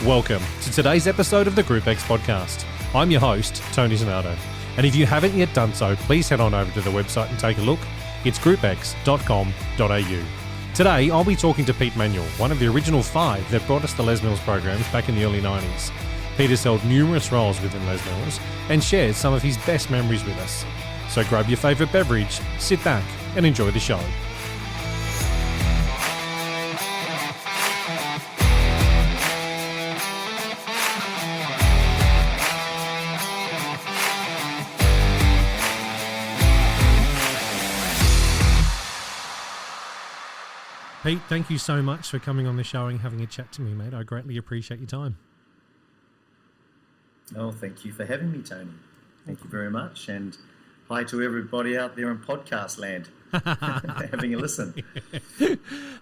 Welcome to today's episode of the Group X podcast. I'm your host, Tony Zanardo. And if you haven't yet done so, please head on over to the website and take a look. It's groupx.com.au. Today, I'll be talking to Pete Manuel, one of the original 5 that brought us the Les Mills programs back in the early 90s. Pete has held numerous roles within Les Mills and shares some of his best memories with us. So grab your favourite beverage, sit back and enjoy the show. Pete, thank you so much for coming on the show and having a chat to me, mate. I greatly appreciate your time. Oh, thank you for having me, Tony. Thank you very much. And hi to everybody out there in podcast land having a listen.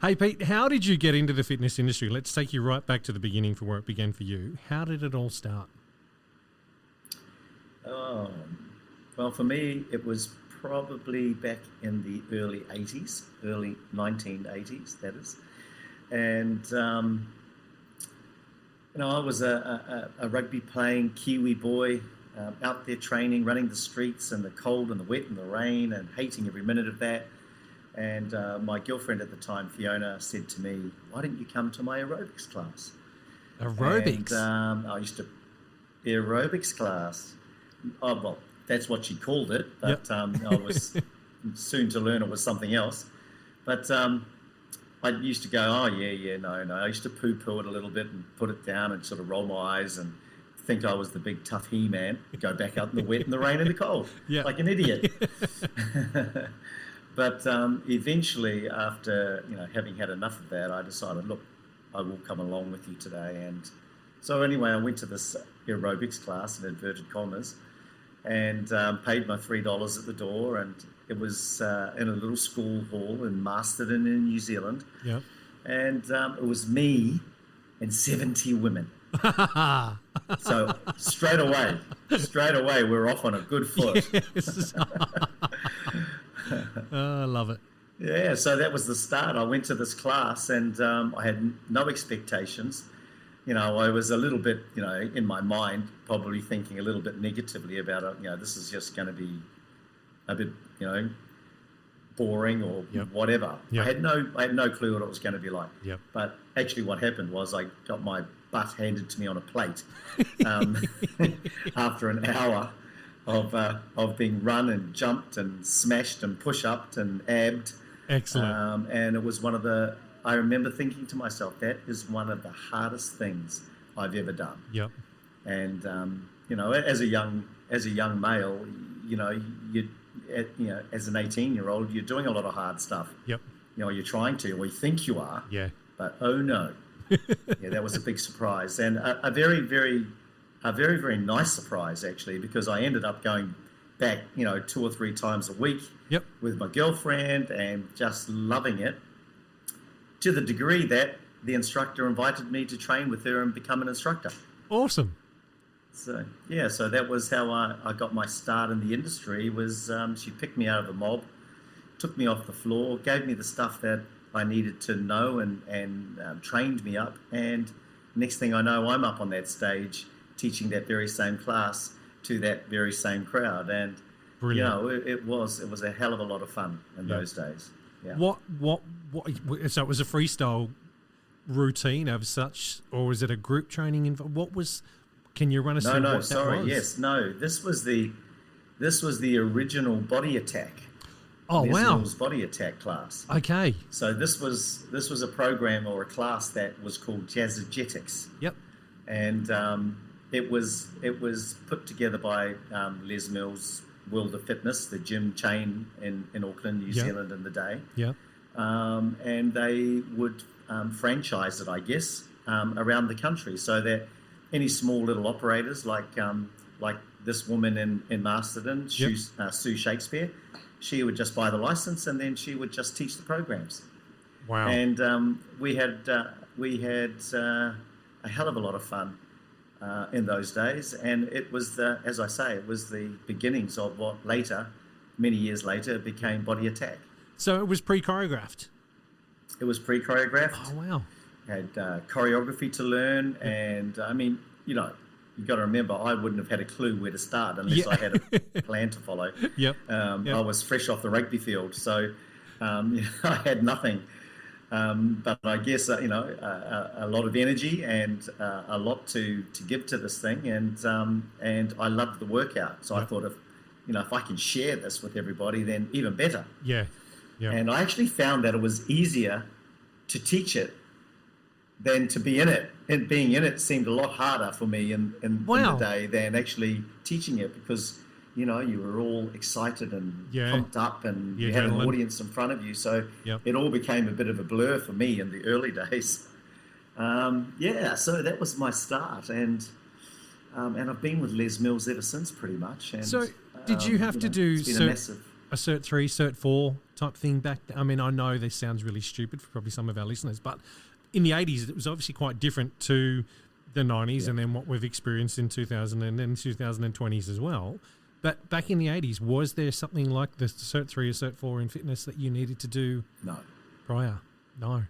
Hey, Pete, how did you get into the fitness industry? Let's take you right back to the beginning for where it began for you. How did it all start? Oh, well, for me, it was probably back in the early 80s, early 1980s, that is. And, I was a rugby playing Kiwi boy out there training, running the streets in the cold and the wet and the rain and hating every minute of that. And my girlfriend at the time, Fiona, said to me, "Why don't you come to my aerobics class?" Aerobics? And aerobics class. Oh, well, that's what she called it, but I was soon to learn it was something else. But I used to go, no. I used to poo-poo it a little bit and put it down and sort of roll my eyes and think I was the big tough he-man, go back out in the wet and the rain and the cold, like an idiot. But eventually, after having had enough of that, I decided, look, I will come along with you today. And so anyway, I went to this aerobics class in inverted commas, and paid my $3 at the door, and it was in a little school hall in Masterton in New Zealand. Yep. And it was me and 70 women. So straight away, we're off on a good foot. Yes. Oh, I love it. Yeah, so that was the start. I went to this class, and I had no expectations. I was a little bit, in my mind, probably thinking a little bit negatively about it. This is just going to be a bit, boring or whatever. Yep. I had no clue what it was going to be like. Yep. But actually what happened was I got my butt handed to me on a plate after an hour of being run and jumped and smashed and push-upped and abbed. Excellent. And it was I remember thinking to myself, that is one of the hardest things I've ever done. Yep. And as a young male, as an 18-year-old, you're doing a lot of hard stuff. Yep. You're trying to, or you think you are. Yeah. But oh no. Yeah, that was a big surprise, and a very, very nice surprise actually, because I ended up going back, 2 or 3 times a week. Yep. With my girlfriend and just loving it. To the degree that the instructor invited me to train with her and become an instructor. Awesome. So that was how I got my start in the industry. Was she picked me out of the mob, took me off the floor, gave me the stuff that I needed to know, and trained me up. And next thing I know, I'm up on that stage teaching that very same class to that very same crowd. And brilliant. It was a hell of a lot of fun in those days. Yeah. What? So it was a freestyle routine of such, or was it a group training? What was? Can you run us through what that was? This was the original Body Attack. Oh, wow! Body Attack class. Okay. So this was a program or a class that was called Jazzagetics. Yep. And it was put together by Les Mills World of Fitness, the gym chain in Auckland, New Zealand in the day. Yeah. And they would franchise it, I guess, around the country, so that any small little operators like this woman in Masterton, Sue Shakespeare, she would just buy the license and then she would just teach the programs. Wow! And we had a hell of a lot of fun in those days, and it was as I say, it was the beginnings of what later, many years later, became Body Attack. So it was pre-choreographed? It was pre-choreographed. Oh, wow. choreography to learn, and I mean, you got to remember, I wouldn't have had a clue where to start unless I had a plan to follow. I was fresh off the rugby field, so I had nothing. But I guess a lot of energy and a lot to give to this thing, and I loved the workout. So I thought, if I can share this with everybody, then even better. And I actually found that it was easier to teach it than to be in it. And being in it seemed a lot harder for me in the day than actually teaching it, because you were all excited and pumped up, and you had an audience in front of you. So it all became a bit of a blur for me in the early days. So that was my start, and I've been with Les Mills ever since, pretty much. And, so did you have to do a Cert 3, Cert 4 type thing back then? I mean, I know this sounds really stupid for probably some of our listeners, but in the 80s, it was obviously quite different to the 90s and then what we've experienced in 2000 and then 2020s as well. But back in the 80s, was there something like the Cert 3 or Cert 4 in fitness that you needed to do prior? No.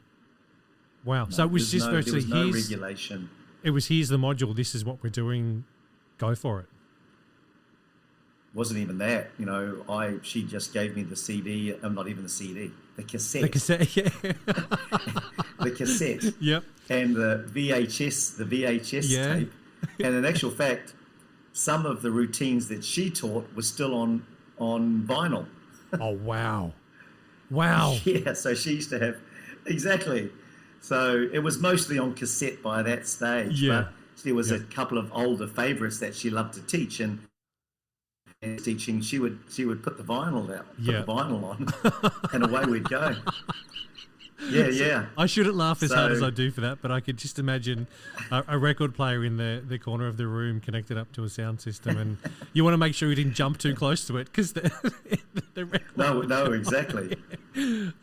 Wow. No, so it was just virtually no regulation. It was, here's the module, this is what we're doing, go for it. Wasn't even that. She just gave me the CD, not even the CD, the cassette. The cassette, yeah. The cassette. Yep. And the VHS tape. And in actual fact, some of the routines that she taught were still on vinyl. Oh, wow. Wow. Yeah, so she used to have, exactly. So it was mostly on cassette by that stage. Yeah. But there was a couple of older favourites that she loved to teach, and teaching, she would put the vinyl out, put the vinyl on, and away we'd go. Yeah. I shouldn't laugh as hard as I do for that, but I could just imagine a record player in the corner of the room connected up to a sound system, and you want to make sure you didn't jump too close to it because the record. No, exactly.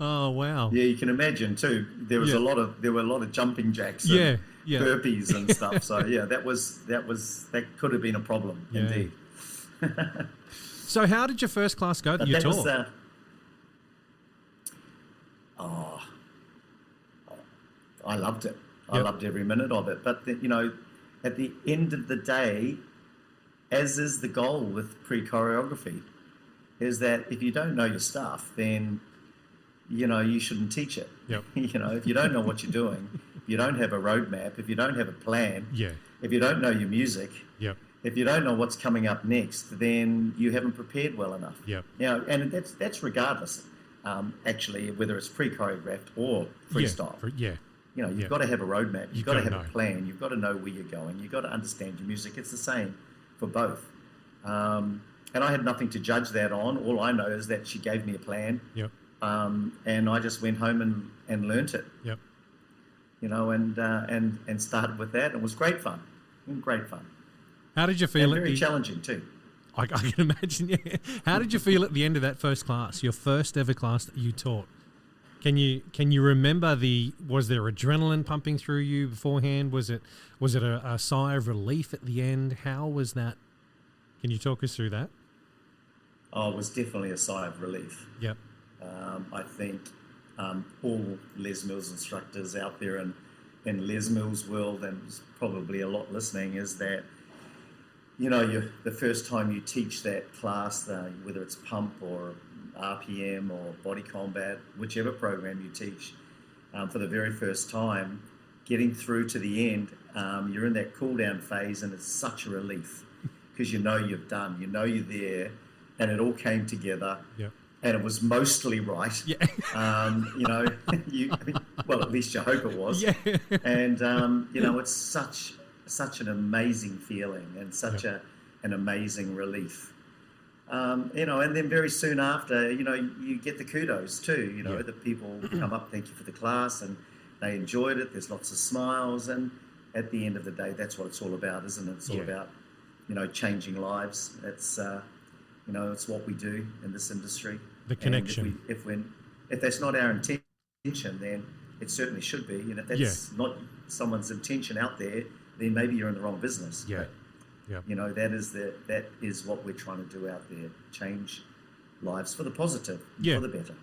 Oh wow. Yeah, you can imagine too. There were a lot of jumping jacks, and burpees and stuff. So that could have been a problem indeed. So how did your first class go that you taught? I loved it. I loved every minute of it. But, at the end of the day, as is the goal with pre-choreography, is that if you don't know your stuff, then, you shouldn't teach it. Yep. If you don't know what you're doing, if you don't have a roadmap, if you don't have a plan, if you don't know your music, if you don't know what's coming up next, then you haven't prepared well enough. And that's regardless, actually, whether it's pre-choreographed or freestyle. You've got to have a roadmap. You've got to have a plan. You've got to know where you're going. You've got to understand your music. It's the same for both. And I had nothing to judge that on. All I know is that she gave me a plan. And I just went home and learnt it. And started with that. It was great fun. Great fun. How did you feel? And very challenging too. I can imagine. Yeah. How did you feel at the end of that first class, your first ever class that you taught? Can you remember was there adrenaline pumping through you beforehand? Was it a sigh of relief at the end? How was that? Can you talk us through that? Oh, it was definitely a sigh of relief. Yep. I think all Les Mills instructors out there in Les Mills world, and there's probably a lot listening, is that the first time you teach that class, whether it's pump or RPM or body combat, whichever program you teach, for the very first time, getting through to the end, you're in that cool down phase, and it's such a relief because you've done, you're there, and it all came together. And it was mostly right. Well, at least you hope it was. And it's such an amazing feeling and such an amazing relief. And then very soon after, you get the kudos too. The people come up, thank you for the class, and they enjoyed it. There's lots of smiles, and at the end of the day, that's what it's all about, isn't it? It's all about, changing lives. It's it's what we do in this industry. The connection. And if that's not our intention, then it certainly should be. And if that's not someone's intention out there, then maybe you're in the wrong business. But, that is what we're trying to do out there: change lives for the positive, for the better.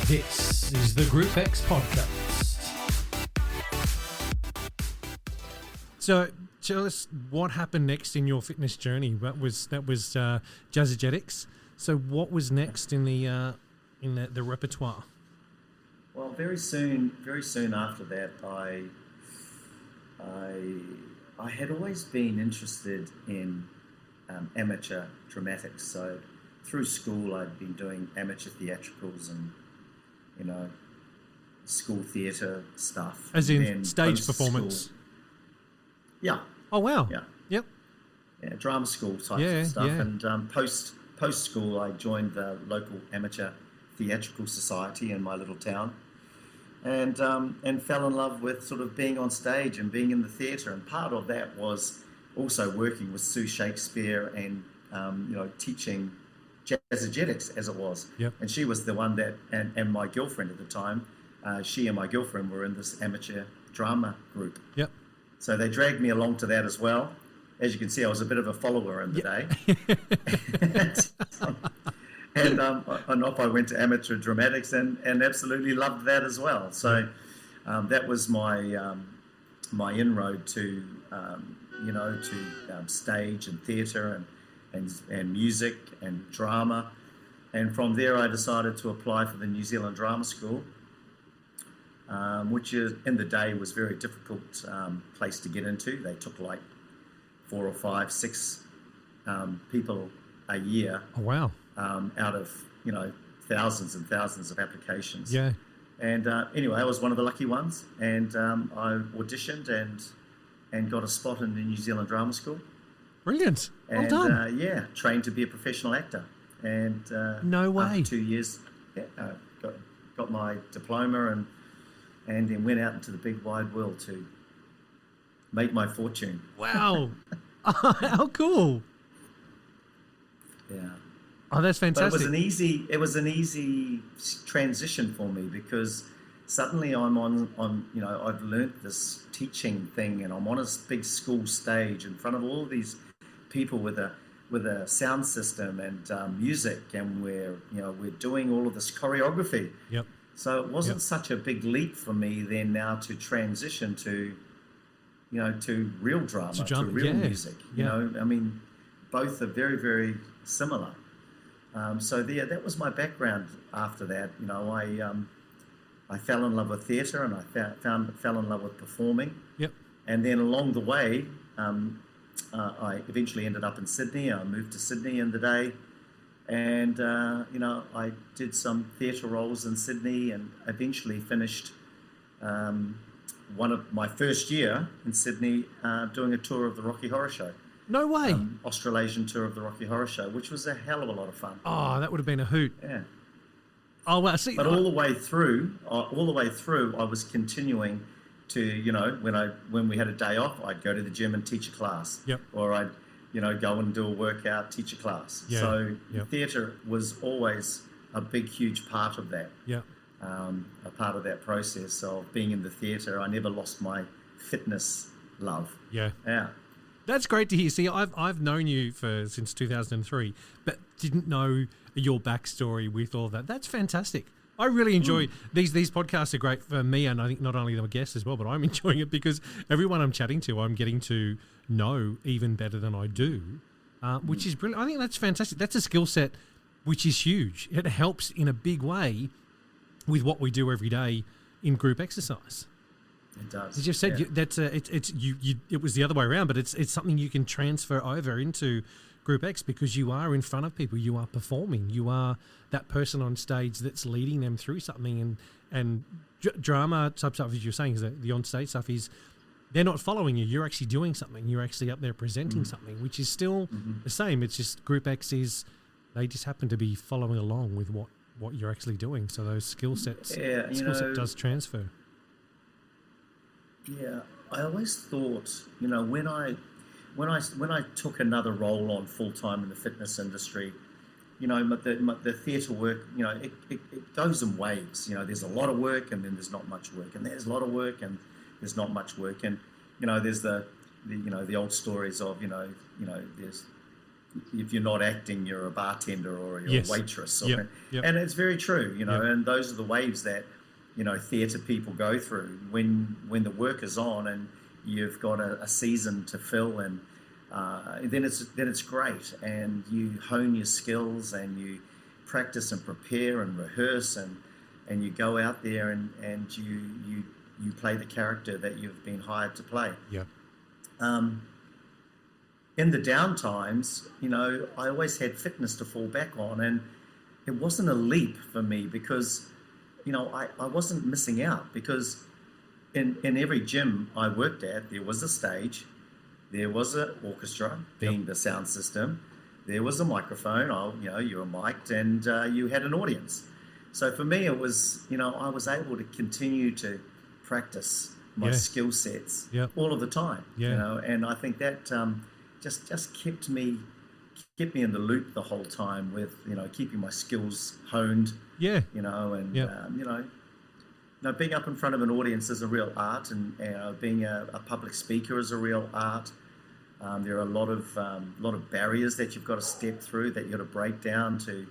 This is the Group X podcast. So tell us what happened next in your fitness journey. That was Jazzagetics. So what was next in the repertoire? Well, very soon after that, I had always been interested in amateur dramatics. So through school, I'd been doing amateur theatricals and, school theatre stuff. As in stage performance? School, yeah. Oh, wow. Yeah. Yep. Yeah, drama school type of stuff. Yeah. And post school, I joined the local amateur theatrical society in my little town. And fell in love with sort of being on stage and being in the theatre. And part of that was also working with Sue Shakespeare and, teaching Jazzagetics as it was. Yep. And she was the one that, and my girlfriend at the time, she and my girlfriend were in this amateur drama group. Yep. So they dragged me along to that as well. As you can see, I was a bit of a follower in the day. And off I went to amateur dramatics and absolutely loved that as well. So that was my my inroad to stage and theatre and music and drama. And from there I decided to apply for the New Zealand Drama School, which in the day was a very difficult place to get into. They took like 4 or 5, 6 people a year. Oh, wow. Out of thousands and thousands of applications. Yeah. And anyway, I was one of the lucky ones, and I auditioned and got a spot in the New Zealand Drama School. Brilliant. Well done. Trained to be a professional actor. And no way. After 2 years, got my diploma and then went out into the big wide world to make my fortune. Wow. How cool. Yeah. Oh, that's fantastic. But it was an easy transition for me because suddenly I'm on I've learnt this teaching thing and I'm on a big school stage in front of all these people with a sound system and music, and we're doing all of this choreography. Yep. So it wasn't such a big leap for me then now to transition to to real drama, to real music. I mean, both are very, very similar. So that was my background. After that, I fell in love with theatre and I fell in love with performing. Yep. And then along the way, I eventually ended up in Sydney. I moved to Sydney in the day, and I did some theatre roles in Sydney, and eventually finished one of my first year in Sydney doing a tour of the Rocky Horror Show. No way. Australasian tour of the Rocky Horror Show, which was a hell of a lot of fun. Oh, that would have been a hoot. Yeah. Oh, well, see. But all the way through, I was continuing to, when we had a day off, I'd go to the gym and teach a class. Yep. Or I'd, go and do a workout, teach a class. Yeah. So theatre was always a big, huge part of that. Yeah. A part of that process of being in the theatre. I never lost my fitness love. Yeah. Yeah. That's great to hear. See, I've known you since 2003, but didn't know your backstory with all that. That's fantastic. I really enjoy these podcasts. Are great for me, and I think not only the guests as well, but I'm enjoying it because everyone I'm chatting to, I'm getting to know even better than I do, which is brilliant. I think that's fantastic. That's a skill set which is huge. It helps in a big way with what we do every day in group exercise. It does. As you've said, it was the other way around, but it's something you can transfer over into Group X because you are in front of people, you are performing, you are that person on stage that's leading them through something, and drama type stuff, as you're saying, is the on stage stuff is they're not following you, you're actually doing something, you're actually up there presenting something, which is still the same. It's just Group X they just happen to be following along with what you're actually doing. So those skill set does transfer. Yeah, I always thought, when I took another role on full time in the fitness industry, the theatre work, it goes in waves. There's a lot of work and then there's not much work, and there's a lot of work and there's not much work, and there's the old stories of there's if you're not acting, you're a bartender or you're a waitress, Yep. And it's very true, and those are the waves that theatre people go through when the work is on, and you've got a season to fill, and then it's great, and you hone your skills, and you practice and prepare and rehearse, and you go out there and you play the character that you've been hired to play. Yeah. In the down times, I always had fitness to fall back on, and it wasn't a leap for me because, I wasn't missing out, because in every gym I worked at, there was a stage, there was an orchestra, being the sound system, there was a microphone, you were mic'd, and you had an audience. So for me, it was, I was able to continue to practice my skill sets all of the time, and I think that just kept me in the loop the whole time with, keeping my skills honed, being up in front of an audience is a real art, and being a public speaker is a real art. There are a lot of barriers that you've got to step through, that you've got to break down to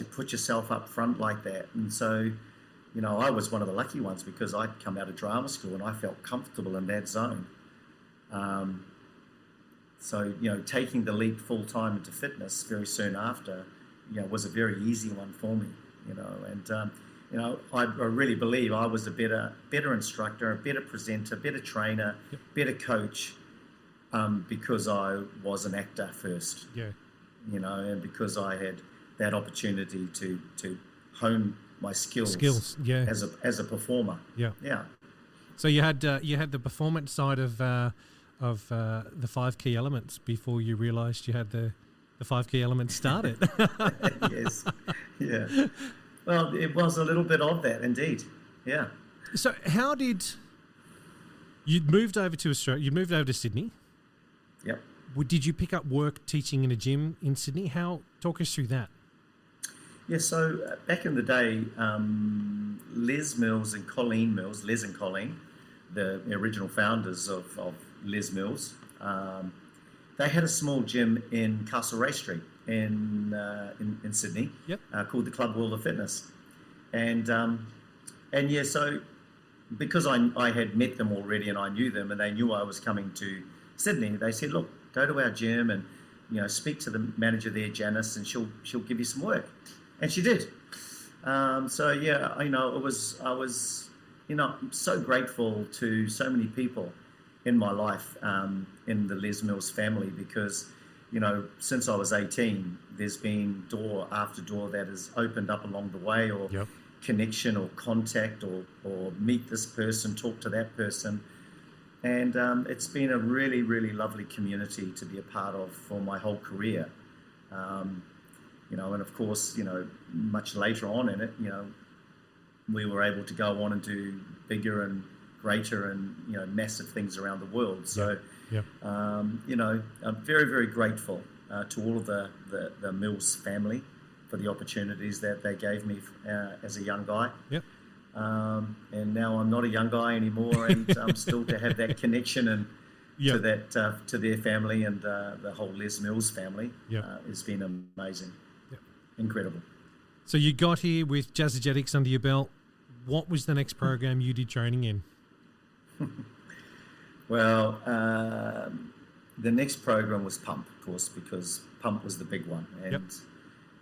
put yourself up front like that. And so, I was one of the lucky ones, because I'd come out of drama school and I felt comfortable in that zone. So, taking the leap full time into fitness very soon after, was a very easy one for me, and I really believe I was a better instructor, a better presenter, better trainer, better coach, because I was an actor first. And because I had that opportunity to hone my skills as a performer. So you had the performance side of the 5 key elements before you realised you had the 5 key elements started. Yes. Yeah. Well, it was a little bit of that, indeed. Yeah. So how did you moved over to Australia? You moved over to Sydney. Yep. Did you pick up work teaching in a gym in Sydney? Talk us through that. Yeah, so back in the day, Les Mills and Colleen Mills, Les and Colleen, the original founders of Les Mills, they had a small gym in Castlereagh Street in Sydney, called the Club World of Fitness, and so because I had met them already and I knew them, and they knew I was coming to Sydney, they said, look, go to our gym and speak to the manager there, Janice, and she'll give you some work. And she did. I was so grateful to so many people in my life, in the Les Mills family, because, since I was 18, there's been door after door that has opened up along the way, or connection or contact, or meet this person, talk to that person. And it's been a really, really lovely community to be a part of for my whole career. And of course, much later on in it, we were able to go on and do bigger and greater and, massive things around the world. So, I'm very, very grateful to all of the Mills family for the opportunities that they gave me as a young guy. And now I'm not a young guy anymore, and still to have that connection and to that to their family and the whole Les Mills family has been amazing. Incredible. So you got here with Jazzagetics under your belt. What was the next program you did training in? Well, the next program was Pump, of course, because Pump was the big one. And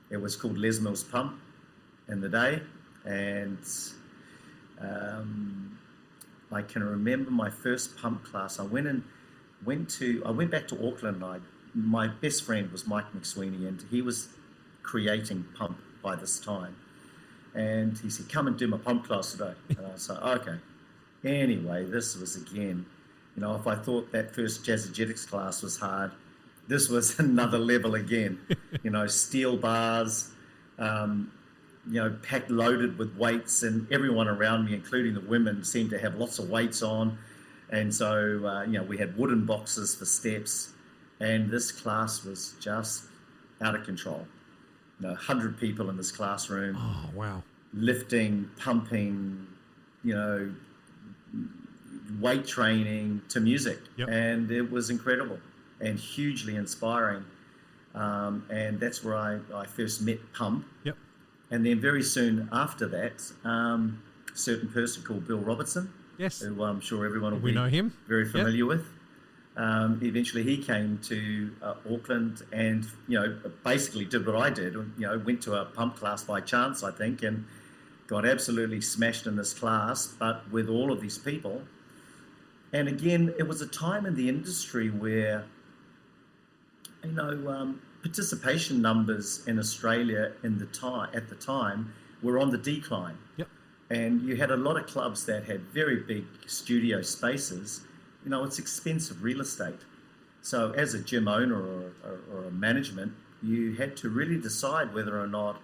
it was called Les Mills Pump in the day. And I can remember my first Pump class. I went back to Auckland. My best friend was Mike McSweeney, and he was creating Pump by this time, and he said, come and do my Pump class today. And I was like, okay. Anyway, this was again, if I thought that first Jazzagetics class was hard, this was another level again. Steel bars, packed loaded with weights, and everyone around me, including the women, seemed to have lots of weights on. And so we had wooden boxes for steps, and this class was just out of control. 100 people in this classroom. Oh, wow. Lifting, pumping, weight training to music. And it was incredible and hugely inspiring. And that's where I first met Pump. And then very soon after that, a certain person called Bill Robertson Yes. who I'm sure everyone will we be know him. very familiar with. Eventually, he came to Auckland and, basically did what I did. Went to a pump class by chance, I think, and got absolutely smashed in this class, but with all of these people. And again, it was a time in the industry where, participation numbers in Australia at the time were on the decline. Yep. And you had a lot of clubs that had very big studio spaces. It's expensive real estate. So as a gym owner or a management, you had to really decide whether or not,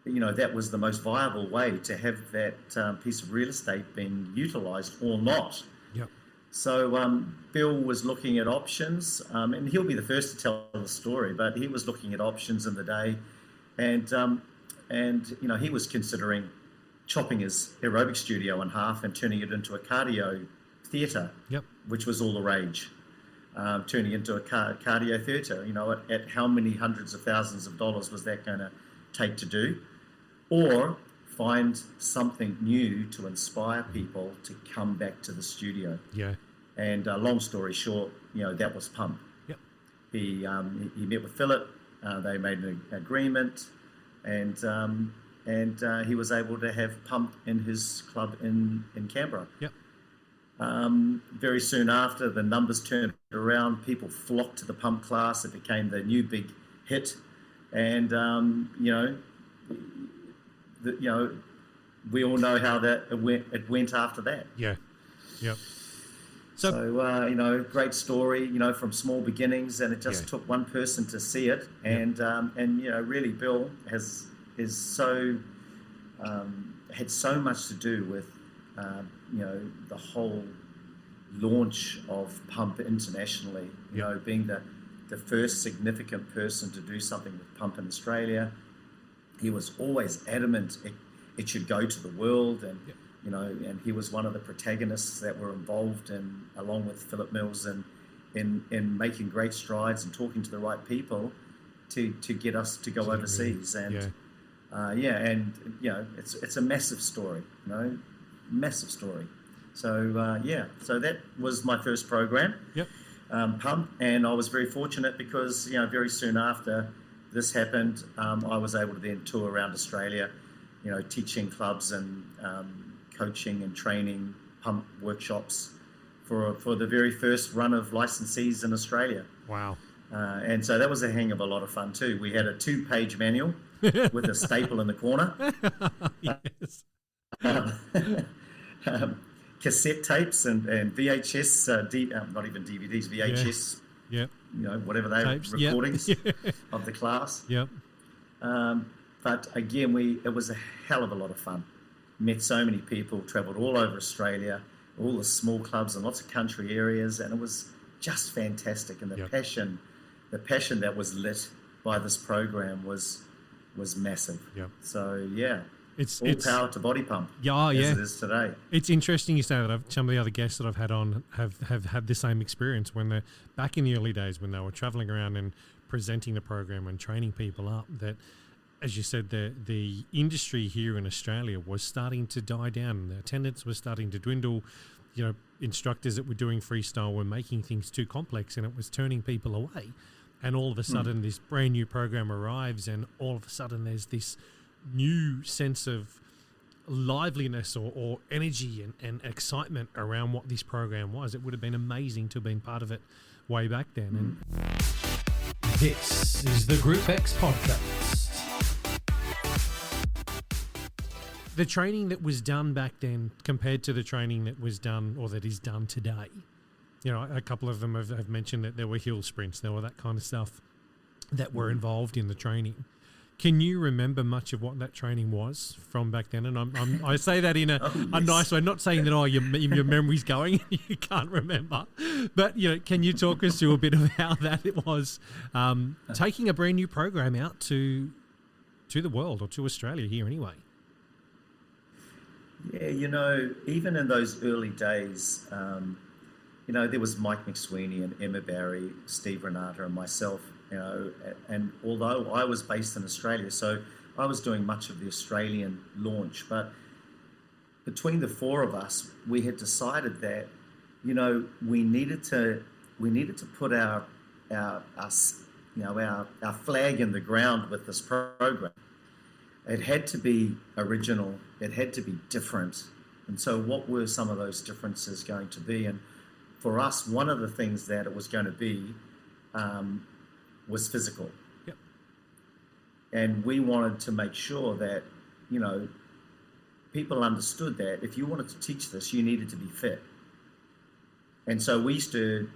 that was the most viable way to have that piece of real estate being utilised or not. Yep. So Bill was looking at options, and he'll be the first to tell the story, but he was looking at options in the day, and he was considering chopping his aerobic studio in half and turning it into a cardio theatre, yep, which was all the rage. Turning into a cardio theatre, at how many hundreds of thousands of dollars was that going to take to do? Or find something new to inspire people to come back to the studio. Yeah. And long story short, that was Pump. Yep. He met with Philip. They made an agreement, and he was able to have Pump in his club in Canberra. Yep. Very soon after, the numbers turned around. People flocked to the Pump class. It became the new big hit, and we all know how it went after that. Yeah. Yep. So great story, from small beginnings, and it just took one person to see it, and really Bill had so much to do with the whole launch of Pump internationally. Being the first significant person to do something with Pump in Australia. He was always adamant it should go to the world, and and he was one of the protagonists that were involved in, along with Philip Mills, in making great strides and talking to the right people to get us to go overseas. And it's a massive story, massive story. So so that was my first program, Pump, and I was very fortunate because very soon after this happened, I was able to then tour around Australia, teaching clubs and coaching and training Pump workshops for the very first run of licensees in Australia. Wow. And so that was a hang of a lot of fun too. We had a 2-page manual with a staple in the corner. Yes. Cassette tapes and VHS, not even DVDs, VHS, whatever they were, recordings of the class. Yep. But again, it was a hell of a lot of fun. Met so many people, travelled all over Australia, all the small clubs and lots of country areas, and it was just fantastic. And the passion that was lit by this program was massive. Yep. So it's power to Body Pump. As it is today. It's interesting you say that. Some of the other guests that I've had on have had the same experience when they're back in the early days when they were travelling around and presenting the program and training people up. That, as you said, the industry here in Australia was starting to die down. The attendance was starting to dwindle. Instructors that were doing freestyle were making things too complex, and it was turning people away. And all of a sudden, this brand new program arrives, and all of a sudden, there's this new sense of liveliness or energy and excitement around what this program was. It would have been amazing to have been part of it way back then. And this is the Group X podcast. The training that was done back then compared to the training that was done or that is done today, a couple of them have mentioned that there were hill sprints, there were that kind of stuff that were involved in the training. Can you remember much of what that training was from back then? And I say that in a nice way, not saying that your memory's going, you can't remember, but can you talk us through a bit of how that it was taking a brand new program out to the world or to Australia here anyway? Yeah, even in those early days, there was Mike McSweeney and Emma Barry, Steve Renata, and myself. And although I was based in Australia, so I was doing much of the Australian launch, but between the four of us, we had decided that, we needed to put our flag in the ground with this program. It had to be original. It had to be different. And so what were some of those differences going to be? And for us, one of the things that it was going to be was physical. Yep. And we wanted to make sure that, people understood that if you wanted to teach this, you needed to be fit. And so we used to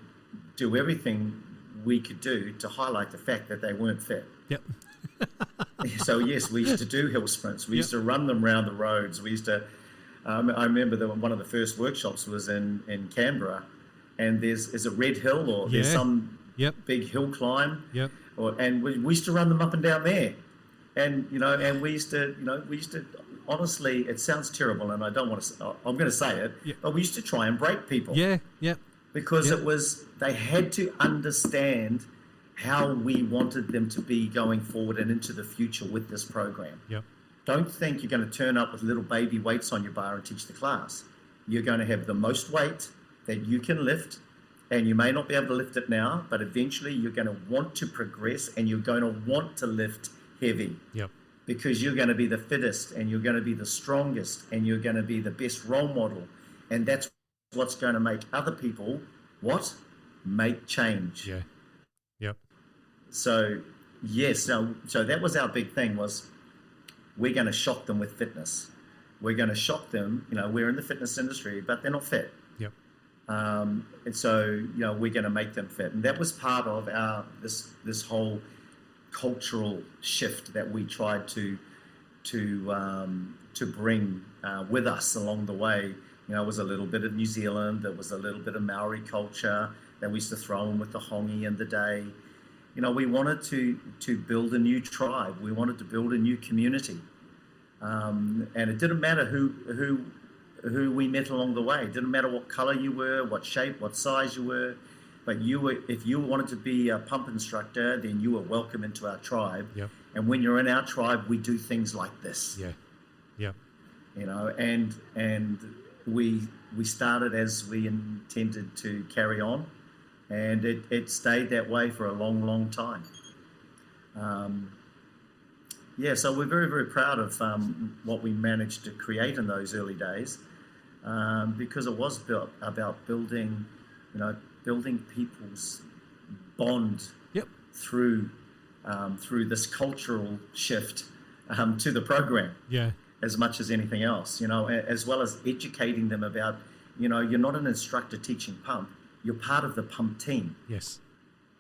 do everything we could do to highlight the fact that they weren't fit. Yep. So yes, we used to do hill sprints. We used to run them around the roads. We used to. I remember that one of the first workshops was in Canberra, and there's a red hill or there's some big hill climb. Yep. And we used to run them up and down there, and and we used to honestly, it sounds terrible, and I don't want to. I'm going to say it, but we used to try and break people. Yeah. Yeah. Because they had to understand how we wanted them to be going forward and into the future with this program. Yep. Don't think you're going to turn up with little baby weights on your bar and teach the class. You're going to have the most weight that you can lift, and you may not be able to lift it now, but eventually you're going to want to progress and you're going to want to lift heavy. Yep. Because you're going to be the fittest and you're going to be the strongest and you're going to be the best role model. And that's what's going to make other people make change. Yeah. Yep. So yes, so that was our big thing, was we're going to shock them with fitness. We're going to shock them. We're in the fitness industry, but they're not fit. Yep. And so we're going to make them fit, and that was part of our this whole cultural shift that we tried to bring with us along the way. It was a little bit of New Zealand, there was a little bit of Maori culture that we used to throw in with the hongi in the day. We wanted to build a new tribe. We wanted to build a new community. And it didn't matter who we met along the way. It didn't matter what color you were, what shape, what size you were. But if you wanted to be a pump instructor, then you were welcome into our tribe. Yep. And when you're in our tribe, we do things like this. Yeah. Yeah. And we started as we intended to carry on, and it stayed that way for a long, long time. So we're very, very proud of what we managed to create in those early days, because it was about building people's bond through this cultural shift to the program. Yeah. As much as anything else, as well as educating them about, you're not an instructor teaching pump, you're part of the pump team. Yes.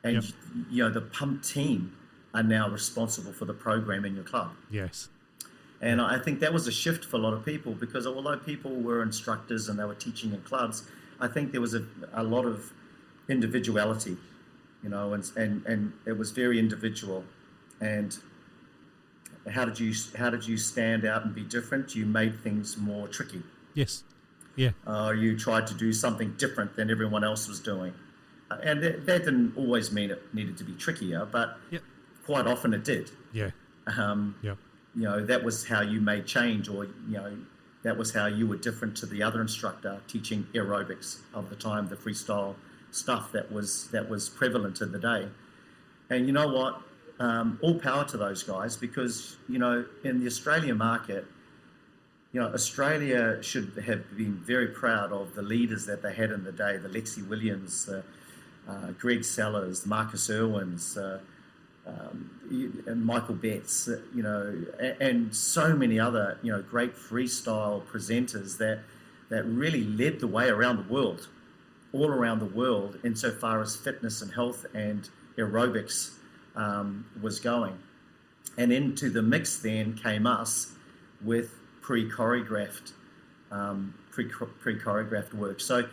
And, the pump team are now responsible for the program in your club. Yes. And I think that was a shift for a lot of people, because although people were instructors and they were teaching in clubs, I think there was a lot of individuality, and it was very individual. And how did you stand out and be different? You made things more tricky. Yes. Yeah. You tried to do something different than everyone else was doing, and that didn't always mean it needed to be trickier, but quite often it did. Yeah. That was how you made change, or that was how you were different to the other instructor teaching aerobics of the time, the freestyle stuff that was prevalent in the day. And you know what? All power to those guys, because in the Australian market, Australia should have been very proud of the leaders that they had in the day, the Lexi Williams, Greg Sellers, Marcus Irwins, and Michael Betts, and so many other great freestyle presenters that really led the way around the world, all around the world, insofar as fitness and health and aerobics was going. And into the mix then came us with pre-choreographed work. So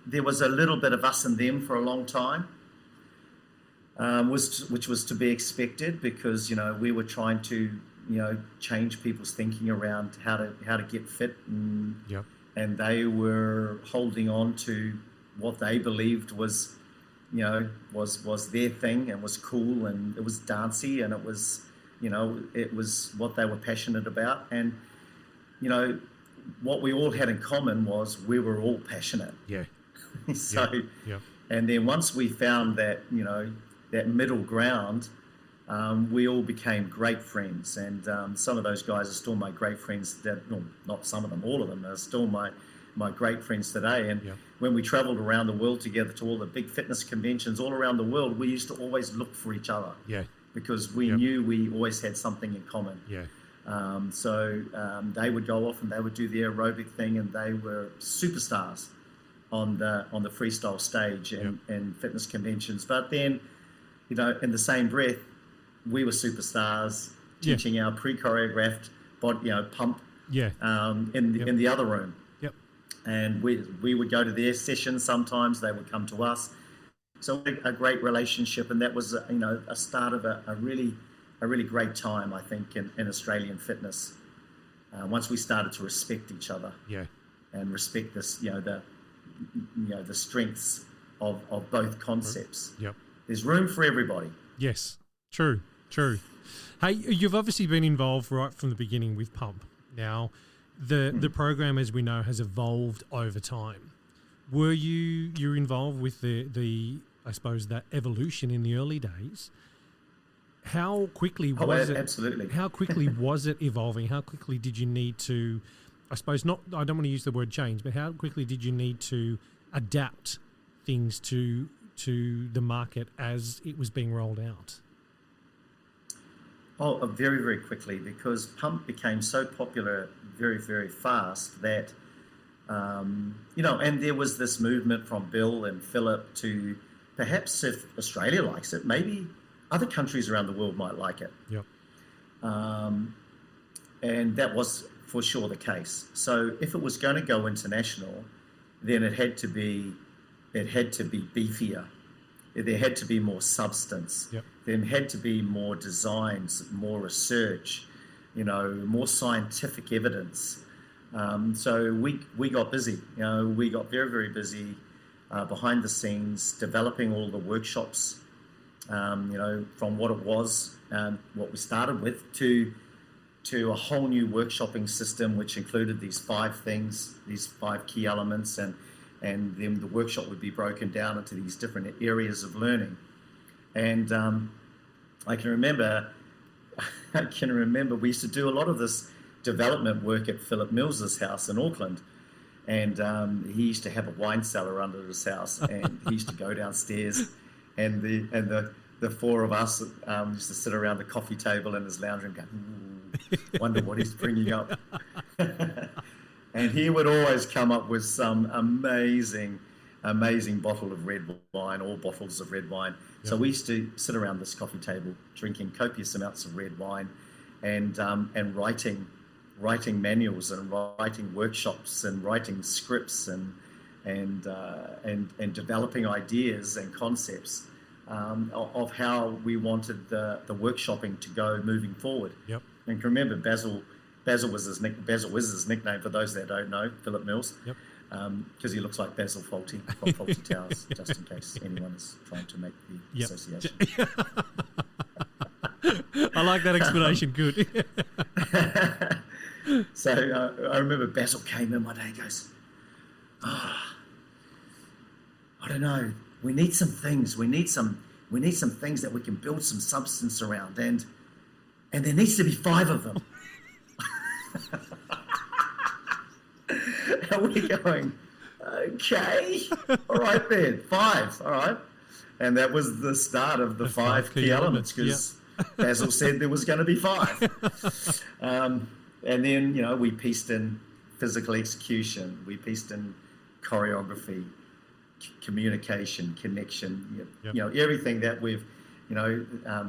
there was a little bit of us and them for a long time, which was to be expected, because we were trying to change people's thinking around how to get fit, and they were holding on to what they believed was was their thing and was cool, and it was dancey, and it was what they were passionate about. And what we all had in common was we were all passionate. Yeah. So, yeah. And then once we found that, that middle ground, we all became great friends. And some of those guys are still my great friends. Not some of them, all of them are still my great friends today. And when we traveled around the world together to all the big fitness conventions all around the world, we used to always look for each other. Yeah. Because we knew we always had something in common. Yeah. So they would go off and they would do the aerobic thing, and they were superstars on the freestyle stage and fitness conventions. But then, in the same breath, we were superstars teaching our pre-choreographed pump in the other room. Yep. And we would go to their sessions sometimes. They would come to us. So a great relationship, and that was a start of a really great time, I think, in Australian fitness. Once we started to respect each other, and respect this, the strengths of both concepts. Yep. There's room for everybody. Yes, true. Hey, you've obviously been involved right from the beginning with Pump. Now, the program, as we know, has evolved over time. Were you involved with the I suppose that evolution in the early days? How quickly was it? Absolutely. How quickly was it evolving? How quickly did you need to, I suppose I don't want to use the word change, but how quickly did you need to adapt things to the market as it was being rolled out? Oh, very, very quickly, because Pump became so popular very, very fast that, and there was this movement from Bill and Philip to perhaps if Australia likes it, maybe other countries around the world might like it. Yep. And that was for sure the case. So if it was going to go international, then it had to be beefier. There had to be more substance. Yep. There had to be more designs, more research, more scientific evidence. So we got busy. We got very, very busy behind the scenes, developing all the workshops. From what it was, what we started with, to a whole new workshopping system, which included these 5 things, these 5 key elements, and then the workshop would be broken down into these different areas of learning. And I can remember we used to do a lot of this development work at Philip Mills's house in Auckland, and he used to have a wine cellar under his house, and he used to go downstairs, and the 4 of us used to sit around the coffee table in his lounge room, going, wonder what he's bringing up. And he would always come up with some amazing bottle of red wine, or bottles of red wine. Yep. So we used to sit around this coffee table drinking copious amounts of red wine, and writing manuals and writing workshops and writing scripts and developing ideas and concepts of how we wanted the workshopping to go moving forward. Yep. And remember, Basil was his nickname, for those that don't know, Philip Mills. Yep. Because he looks like Basil Fawlty from Fawlty Towers, just in case anyone is trying to make the association. I like that explanation. Good. So I remember Basil came in one day and goes, I don't know, we need some things. We need some things that we can build some substance around, and there needs to be 5 of them. And we're going, okay, all right then, 5, all right. And that was the start of the 5 key elements, because Basil said there was going to be 5. And then, we pieced in physical execution, we pieced in choreography, communication, connection, everything that we've,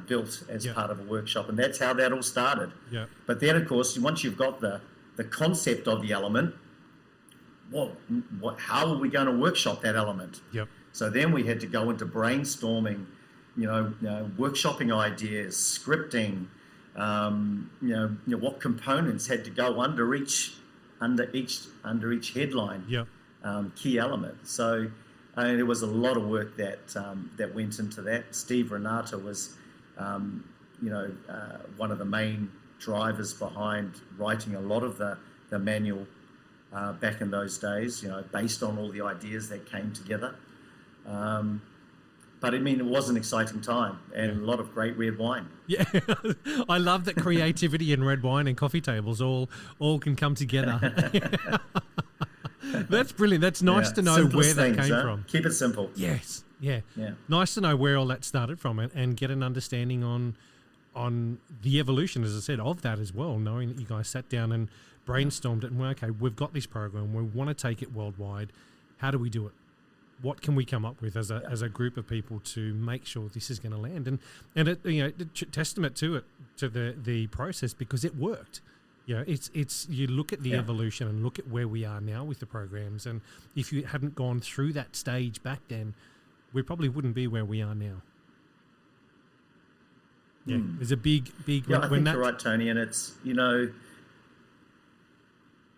built as part of a workshop. And that's how that all started. Yeah. But then, of course, once you've got the concept of the element, how are we going to workshop that element? Yep. So then we had to go into brainstorming, workshopping ideas, scripting, what components had to go under each headline, key element. So there was a lot of work that went into that. Steve Renata was, one of the main drivers behind writing a lot of the manual back in those days, based on all the ideas that came together. But I mean, it was an exciting time and a lot of great red wine. Yeah, I love that creativity and red wine and coffee tables all can come together. That's brilliant. That's nice to know where that came from. Keep it simple. Yes, yeah. Nice to know where all that started from and get an understanding on the evolution, as I said, of that as well, knowing that you guys sat down and brainstormed it and went, okay, we've got this program, we want to take it worldwide. How do we do it? What can we come up with as a group of people to make sure this is going to land? And it, testament to it, to the process, because it worked. It's you look at the evolution and look at where we are now with the programs, and if you hadn't gone through that stage back then, we probably wouldn't be where we are now. Yeah, there's a big. Yeah, I think you're right, Tony, and it's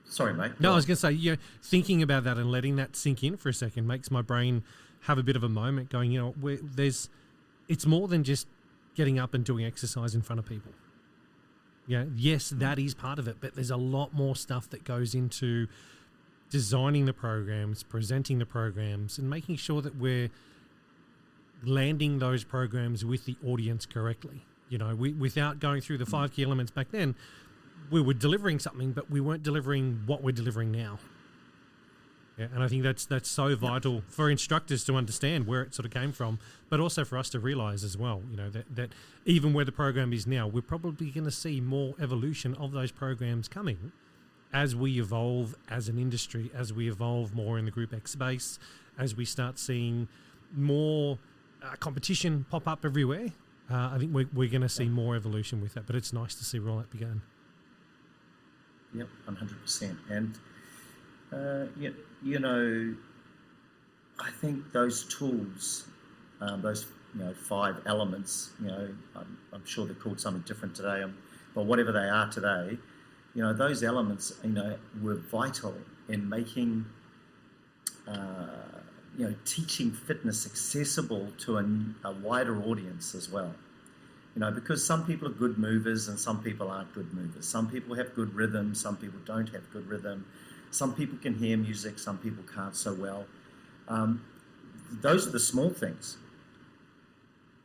Sorry, mate. No, I was going to say, thinking about that and letting that sink in for a second makes my brain have a bit of a moment going, it's more than just getting up and doing exercise in front of people. Yes, that is part of it, but there's a lot more stuff that goes into designing the programs, presenting the programs, and making sure that we're landing those programs with the audience correctly. Without going through the 5 key elements back then, we were delivering something, but we weren't delivering what we're delivering now. Yeah, and I think that's so vital for instructors to understand where it sort of came from, but also for us to realise as well, that even where the program is now, we're probably going to see more evolution of those programs coming as we evolve as an industry, as we evolve more in the Group X space, as we start seeing more competition pop up everywhere. I think we're going to see more evolution with that, but it's nice to see where all that began. Yep, 100%. And, I think those tools, those, 5 elements, I'm sure they're called something different today, but whatever they are today, those elements, were vital in making, teaching fitness accessible to a wider audience as well. Because some people are good movers and some people aren't good movers. Some people have good rhythm, some people don't have good rhythm. Some people can hear music, some people can't so well. Those are the small things.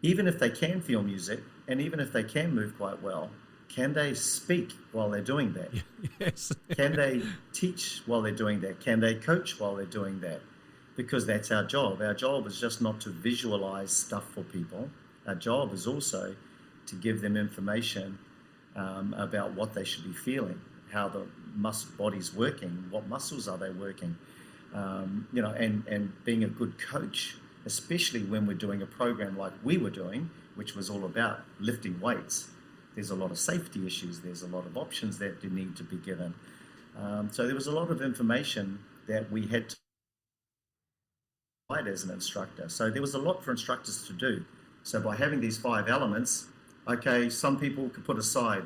Even if they can feel music, and even if they can move quite well, can they speak while they're doing that? Yes. Can they teach while they're doing that? Can they coach while they're doing that? Because that's our job. Our job is just not to visualize stuff for people. Our job is also to give them information about what they should be feeling, how the body's working, what muscles are they working, and being a good coach, especially when we're doing a program like we were doing, which was all about lifting weights. There's a lot of safety issues. There's a lot of options that need to be given. So there was a lot of information that we had to provide as an instructor. So there was a lot for instructors to do. So by having these 5 elements, some people could put aside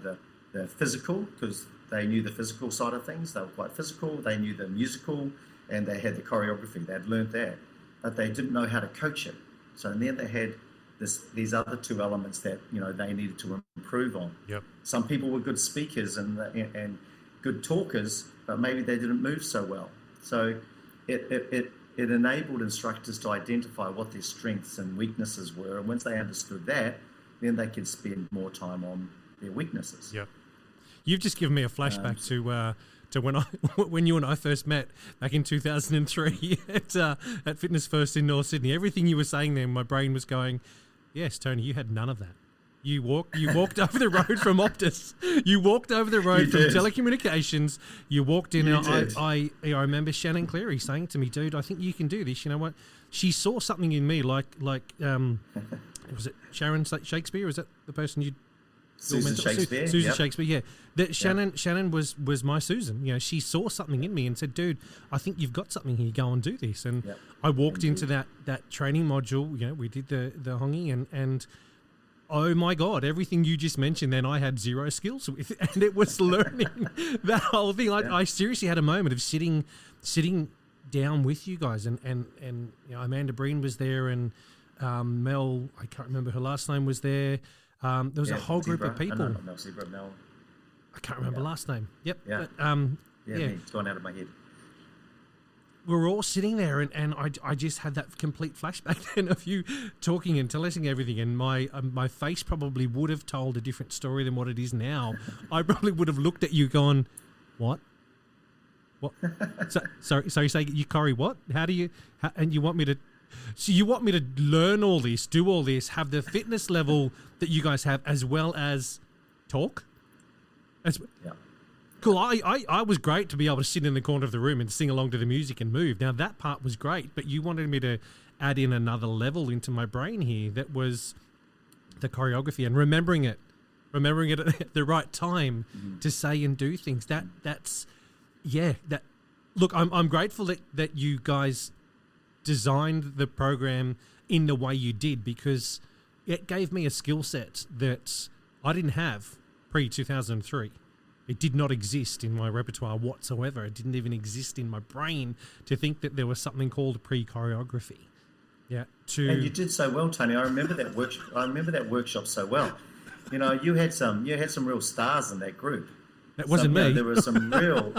the physical, because they knew the physical side of things. They were quite physical. They knew the musical, and they had the choreography. They'd learned that, but they didn't know how to coach it. So then they had these other 2 elements that they needed to improve on. Yep. Some people were good speakers and good talkers, but maybe they didn't move so well. So it enabled instructors to identify what their strengths and weaknesses were, and once they understood that, then they could spend more time on their weaknesses. Yeah, you've just given me a flashback to when you and I first met back in 2003 at Fitness First in North Sydney. Everything you were saying there, my brain was going, yes, Tony, you had none of that. You walked over the road from Optus. You walked over the road from telecommunications. You walked in. I remember Shannon Cleary saying to me, dude, I think you can do this. You know what? She saw something in me like was it Sharon Shakespeare? Was that the person you? Susan Shakespeare. Susan Shakespeare, yeah. That Shannon was my Susan. She saw something in me and said, dude, I think you've got something here. Go and do this. And I walked into that training module. We did the hongi and oh my God, everything you just mentioned then I had zero skills with, and it was learning that whole thing. I seriously had a moment of sitting down with you guys and Amanda Breen was there and Mel, I can't remember her last name, was there. There was a whole group of people. Mel. I can't remember last name. Yep. Yeah. It's gone out of my head. we're all sitting there, and I just had that complete flashback then of you talking and telling everything, and my face probably would have told a different story than what it is now. I probably would have looked at you going, what? So you say, you Corey, what? And you want me to... So you want me to learn all this, do all this, have the fitness level that you guys have, as well as talk? Yeah. Cool. I was great to be able to sit in the corner of the room and sing along to the music and move. Now, that part was great, but you wanted me to add in another level into my brain here. That was the choreography and remembering it at the right time to say and do things. Look, I'm grateful that you guys designed the program in the way you did, because it gave me a skill set that I didn't have pre-2003. It did not exist in my repertoire whatsoever. It didn't even exist in my brain to think that there was something called pre-choreography. Yeah. And you did so well, Tony. I remember that workshop so well. You know, you had some real stars in that group. That wasn't me. There were some real,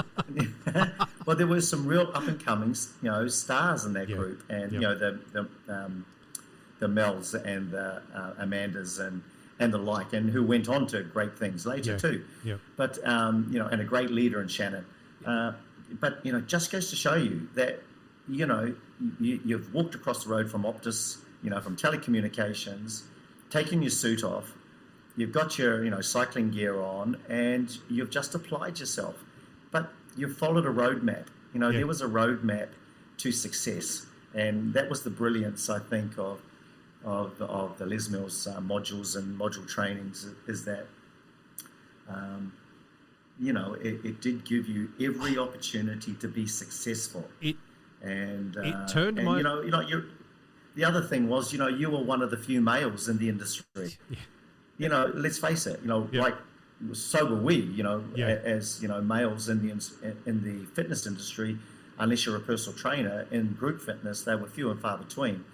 well, there were some real up and coming, stars in that group, and the Mels and the Amandas and the like, and who went on to great things later too. Yeah. But and a great leader in Shannon. But just goes to show you that you've walked across the road from Optus, from telecommunications, taking your suit off. You've got your, cycling gear on, and you've just applied yourself. But you've followed a roadmap. There was a roadmap to success, and that was the brilliance, I think, of the Les Mills modules and module trainings. Is that it did give you every opportunity to be successful. It turned my. The other thing was, you were one of the few males in the industry. Yeah. Let's face it, like so were we, as males in the fitness industry, unless you're a personal trainer in group fitness, they were few and far between.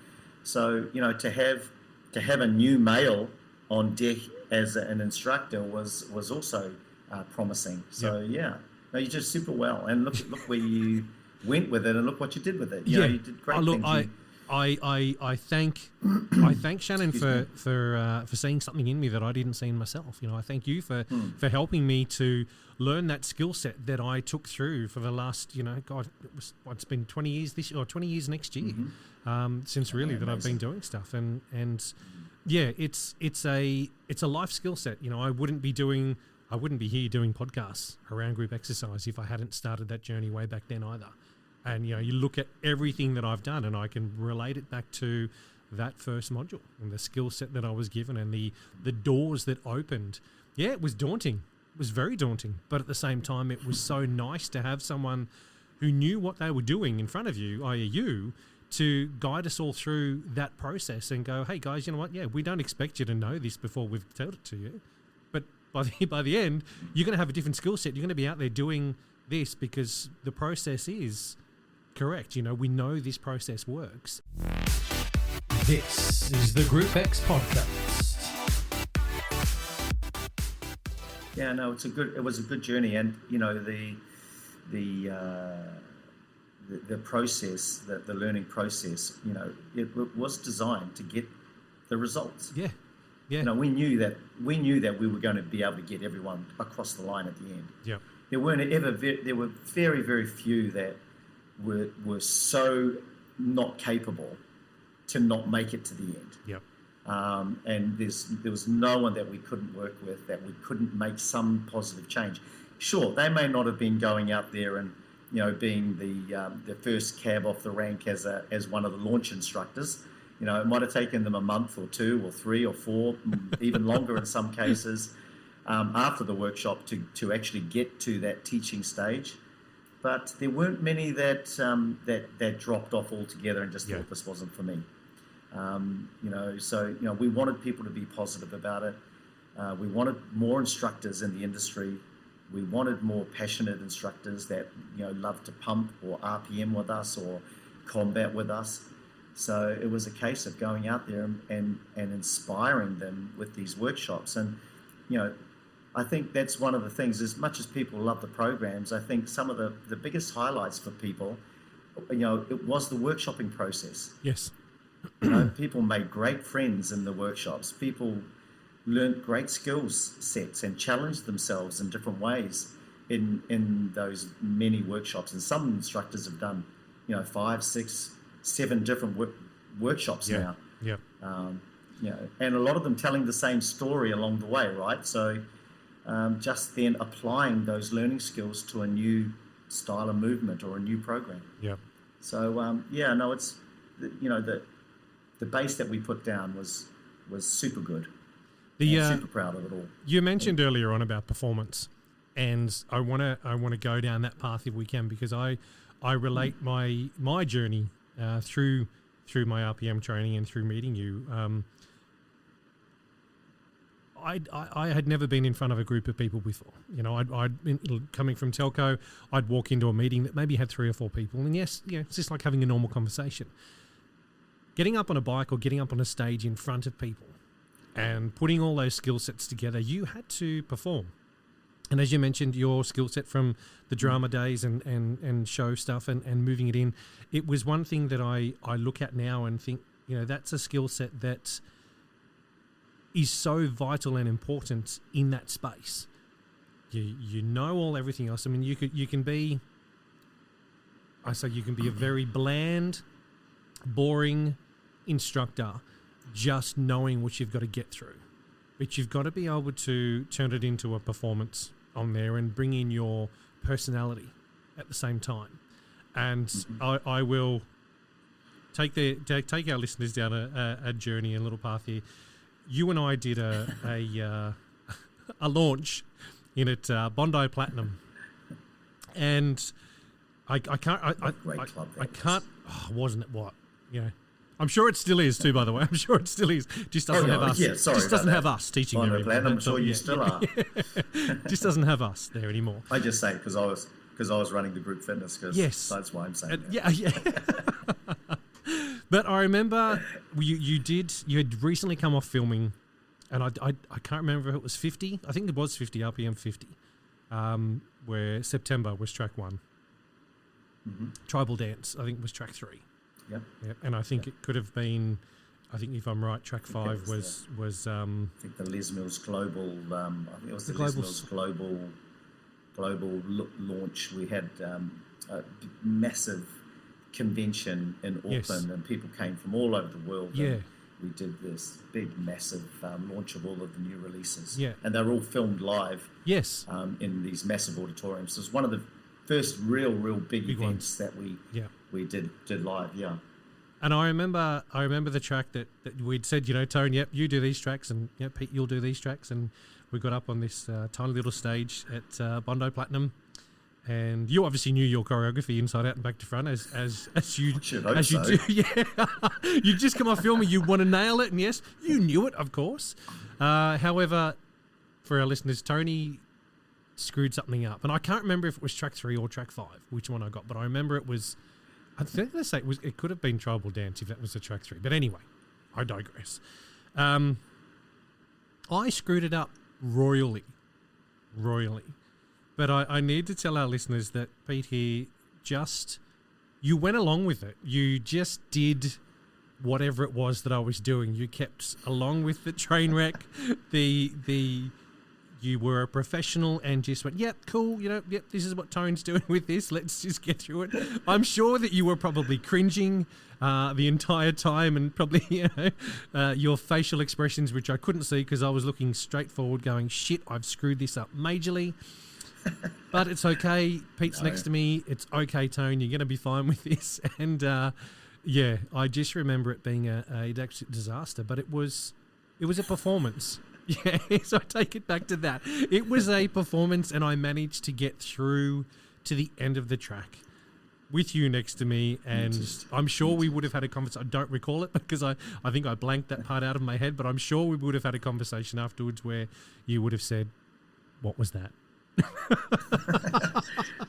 So, to have a new male on deck as an instructor was also promising. So, you did super well, and look where you went with it, and look what you did with it. You did great things. I thank Shannon for seeing something in me that I didn't see in myself. I thank you for helping me to learn that skill set that I took through for the last, it's been 20 years this year, or 20 years next year, since really that I've been doing stuff. And it's a life skill set. I wouldn't be here doing podcasts around group exercise if I hadn't started that journey way back then either. And, you look at everything that I've done, and I can relate it back to that first module and the skill set that I was given and the doors that opened. Yeah, it was daunting. It was very daunting. But at the same time, it was so nice to have someone who knew what they were doing in front of you, i.e. you, to guide us all through that process and go, hey, guys, you know what? Yeah, we don't expect you to know this before we've told it to you. But by the end, you're going to have a different skill set. You're going to be out there doing this because the process is correct. We know this process works. This is the Group X podcast. Yeah, no, it was a good journey, and the process, the learning process, it was designed to get the results. Yeah. We knew that we were going to be able to get everyone across the line at the end. Yeah. There were very, very few that were so not capable to not make it to the end. Yep. And there was no one that we couldn't work with, that we couldn't make some positive change. Sure, they may not have been going out there and being the first cab off the rank as one of the launch instructors. It might have taken them a month or 2 or 3 or 4, even longer in some cases, after the workshop to actually get to that teaching stage. But there weren't many that dropped off altogether and just thought this wasn't for me. So we wanted people to be positive about it. We wanted more instructors in the industry. We wanted more passionate instructors that love to pump or RPM with us or combat with us. So it was a case of going out there and inspiring them with these workshops. And I think that's one of the things, as much as people love the programs, I think some of the biggest highlights for people it was the workshopping process. Yes. People made great friends in the workshops. People learned great skills sets and challenged themselves in different ways in those many workshops. And some instructors have done, 5, 6, 7 different workshops now. Yeah. And a lot of them telling the same story along the way, right? So just then applying those learning skills to a new style of movement or a new program. Yeah. So it's the base that we put down was super good. Super proud of it all. You mentioned earlier on about performance, and I want to go down that path if we can, because I relate my journey through my RPM training and through meeting you. I had never been in front of a group of people before. I'd been coming from telco. I'd walk into a meeting that maybe had 3 or 4 people, and yes, it's just like having a normal conversation. Getting up on a bike or getting up on a stage in front of people and putting all those skill sets together, you had to perform. And as you mentioned, your skill set from the drama days and show stuff and moving it in, it was one thing that I look at now and think, that's a skill set that is so vital and important in that space. You know everything else. I mean, you can be a very bland, boring instructor, just knowing what you've got to get through. But you've got to be able to turn it into a performance on there and bring in your personality at the same time. And I will take our listeners down a journey, a little path here. You and I did a launch in at Bondi Platinum, and I can't. Wasn't it what? I'm sure it still is too. By the way, I'm sure it still is. Just doesn't have us. Yeah, sorry, just doesn't have us teaching there anymore. I'm sure you still are. Just doesn't have us there anymore. I just say because I was running the group fitness. Yes, that's why I'm saying. Yeah. But I remember you had recently come off filming, and I can't remember if it was 50. I think it was 50 RPM 50, where September was track 1. Tribal Dance, I think, was track 3. Yep. And I think it could have been, I think if I'm right, track 5 was I think the Les Mills Global. I think it was the Les Mills Global launch. We had a massive convention in Auckland, and people came from all over the world. Yeah. And we did this big, massive launch of all of the new releases. Yeah. And they were all filmed live. Yes. In these massive auditoriums. So it was one of the first real big events that we did live. Yeah. And I remember the track that we'd said, Tone, yep, you do these tracks, and Pete, you'll do these tracks, and we got up on this tiny little stage at Bondi Platinum. And you obviously knew your choreography inside out and back to front, as you do. Yeah, you just come off filming, you want to nail it, and yes, you knew it, of course. However, for our listeners, Tony screwed something up, and I can't remember if it was track 3 or track 5, which one I got, but I remember it was. I think they say it could have been Tribal Dance if that was the track 3, but anyway, I digress. I screwed it up royally. But I need to tell our listeners that Pete here you went along with it. You just did whatever it was that I was doing. You kept along with the train wreck. You were a professional and just went, yep, cool, yep, this is what Tone's doing with this. Let's just get through it. I'm sure that you were probably cringing the entire time, and probably your facial expressions, which I couldn't see because I was looking straight forward going, shit, I've screwed this up majorly. But it's okay. Pete's next to me. It's okay, Tone. You're going to be fine with this. And I just remember it being a disaster. But it was a performance. Yeah, so I take it back to that. It was a performance, and I managed to get through to the end of the track with you next to me. And I'm sure we would have had a conversation. I don't recall it because I think I blanked that part out of my head. But I'm sure we would have had a conversation afterwards where you would have said, "What was that?"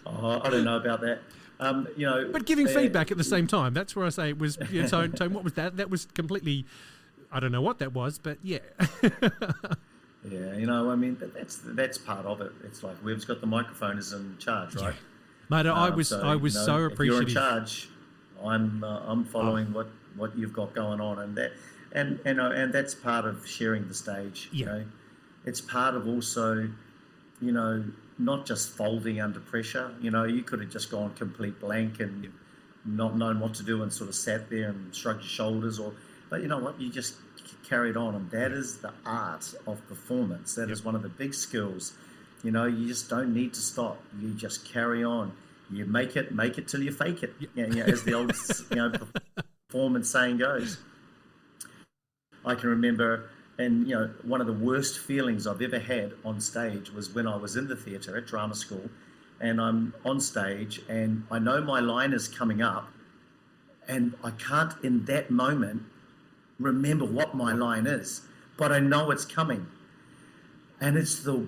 I don't know about that. But giving feedback at the same time. That's where I say it was. Tone, what was that? That was completely. I don't know what that was, but yeah. Yeah, but that's part of it. It's like whoever's got the microphone is in charge, right? Yeah. Mate, I was so appreciative. If you're in charge, I'm following what you've got going on, and that and that's part of sharing the stage. Yeah. You know, it's part of also, you know, not just folding under pressure. You know, you could have just gone complete blank and not known what to do and sort of sat there and shrugged your shoulders, but you know what, you just carried on, and that is the art of performance. That is one of the big skills. You know, you just don't need to stop. You just carry on. You make it till you fake it. You know, as the old performance saying goes. I can remember, and you know, one of the worst feelings I've ever had on stage was when I was in the theatre at drama school, and I'm on stage, and I know my line is coming up, and I can't in that moment remember what my line is, but I know it's coming, and it's the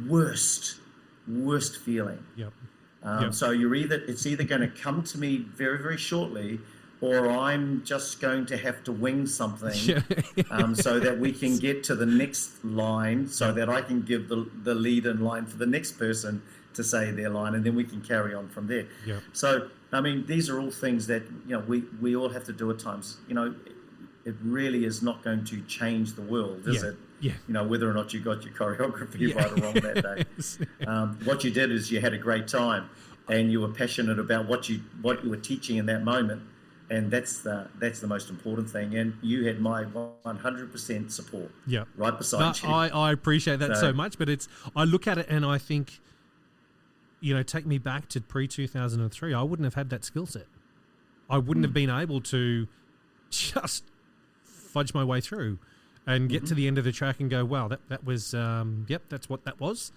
worst feeling. So it's either going to come to me very, very shortly, or I'm just going to have to wing something so that we can get to the next line, so that I can give the lead in line for the next person to say their line, and then we can carry on from there. So, I mean, these are all things that, you know, we all have to do at times. You know, it really is not going to change the world, is it? You know, whether or not you got your choreography right or wrong that day. What you did is you had a great time, and you were passionate about what you were teaching in that moment, and that's the most important thing. And you had my 100% support. Right beside you. I appreciate that so much, but I look at it and I think, you know, take me back to pre-2003. I wouldn't have had that skill set. I wouldn't have been able to just fudge my way through and get to the end of the track and go, wow, that was, that's what that was.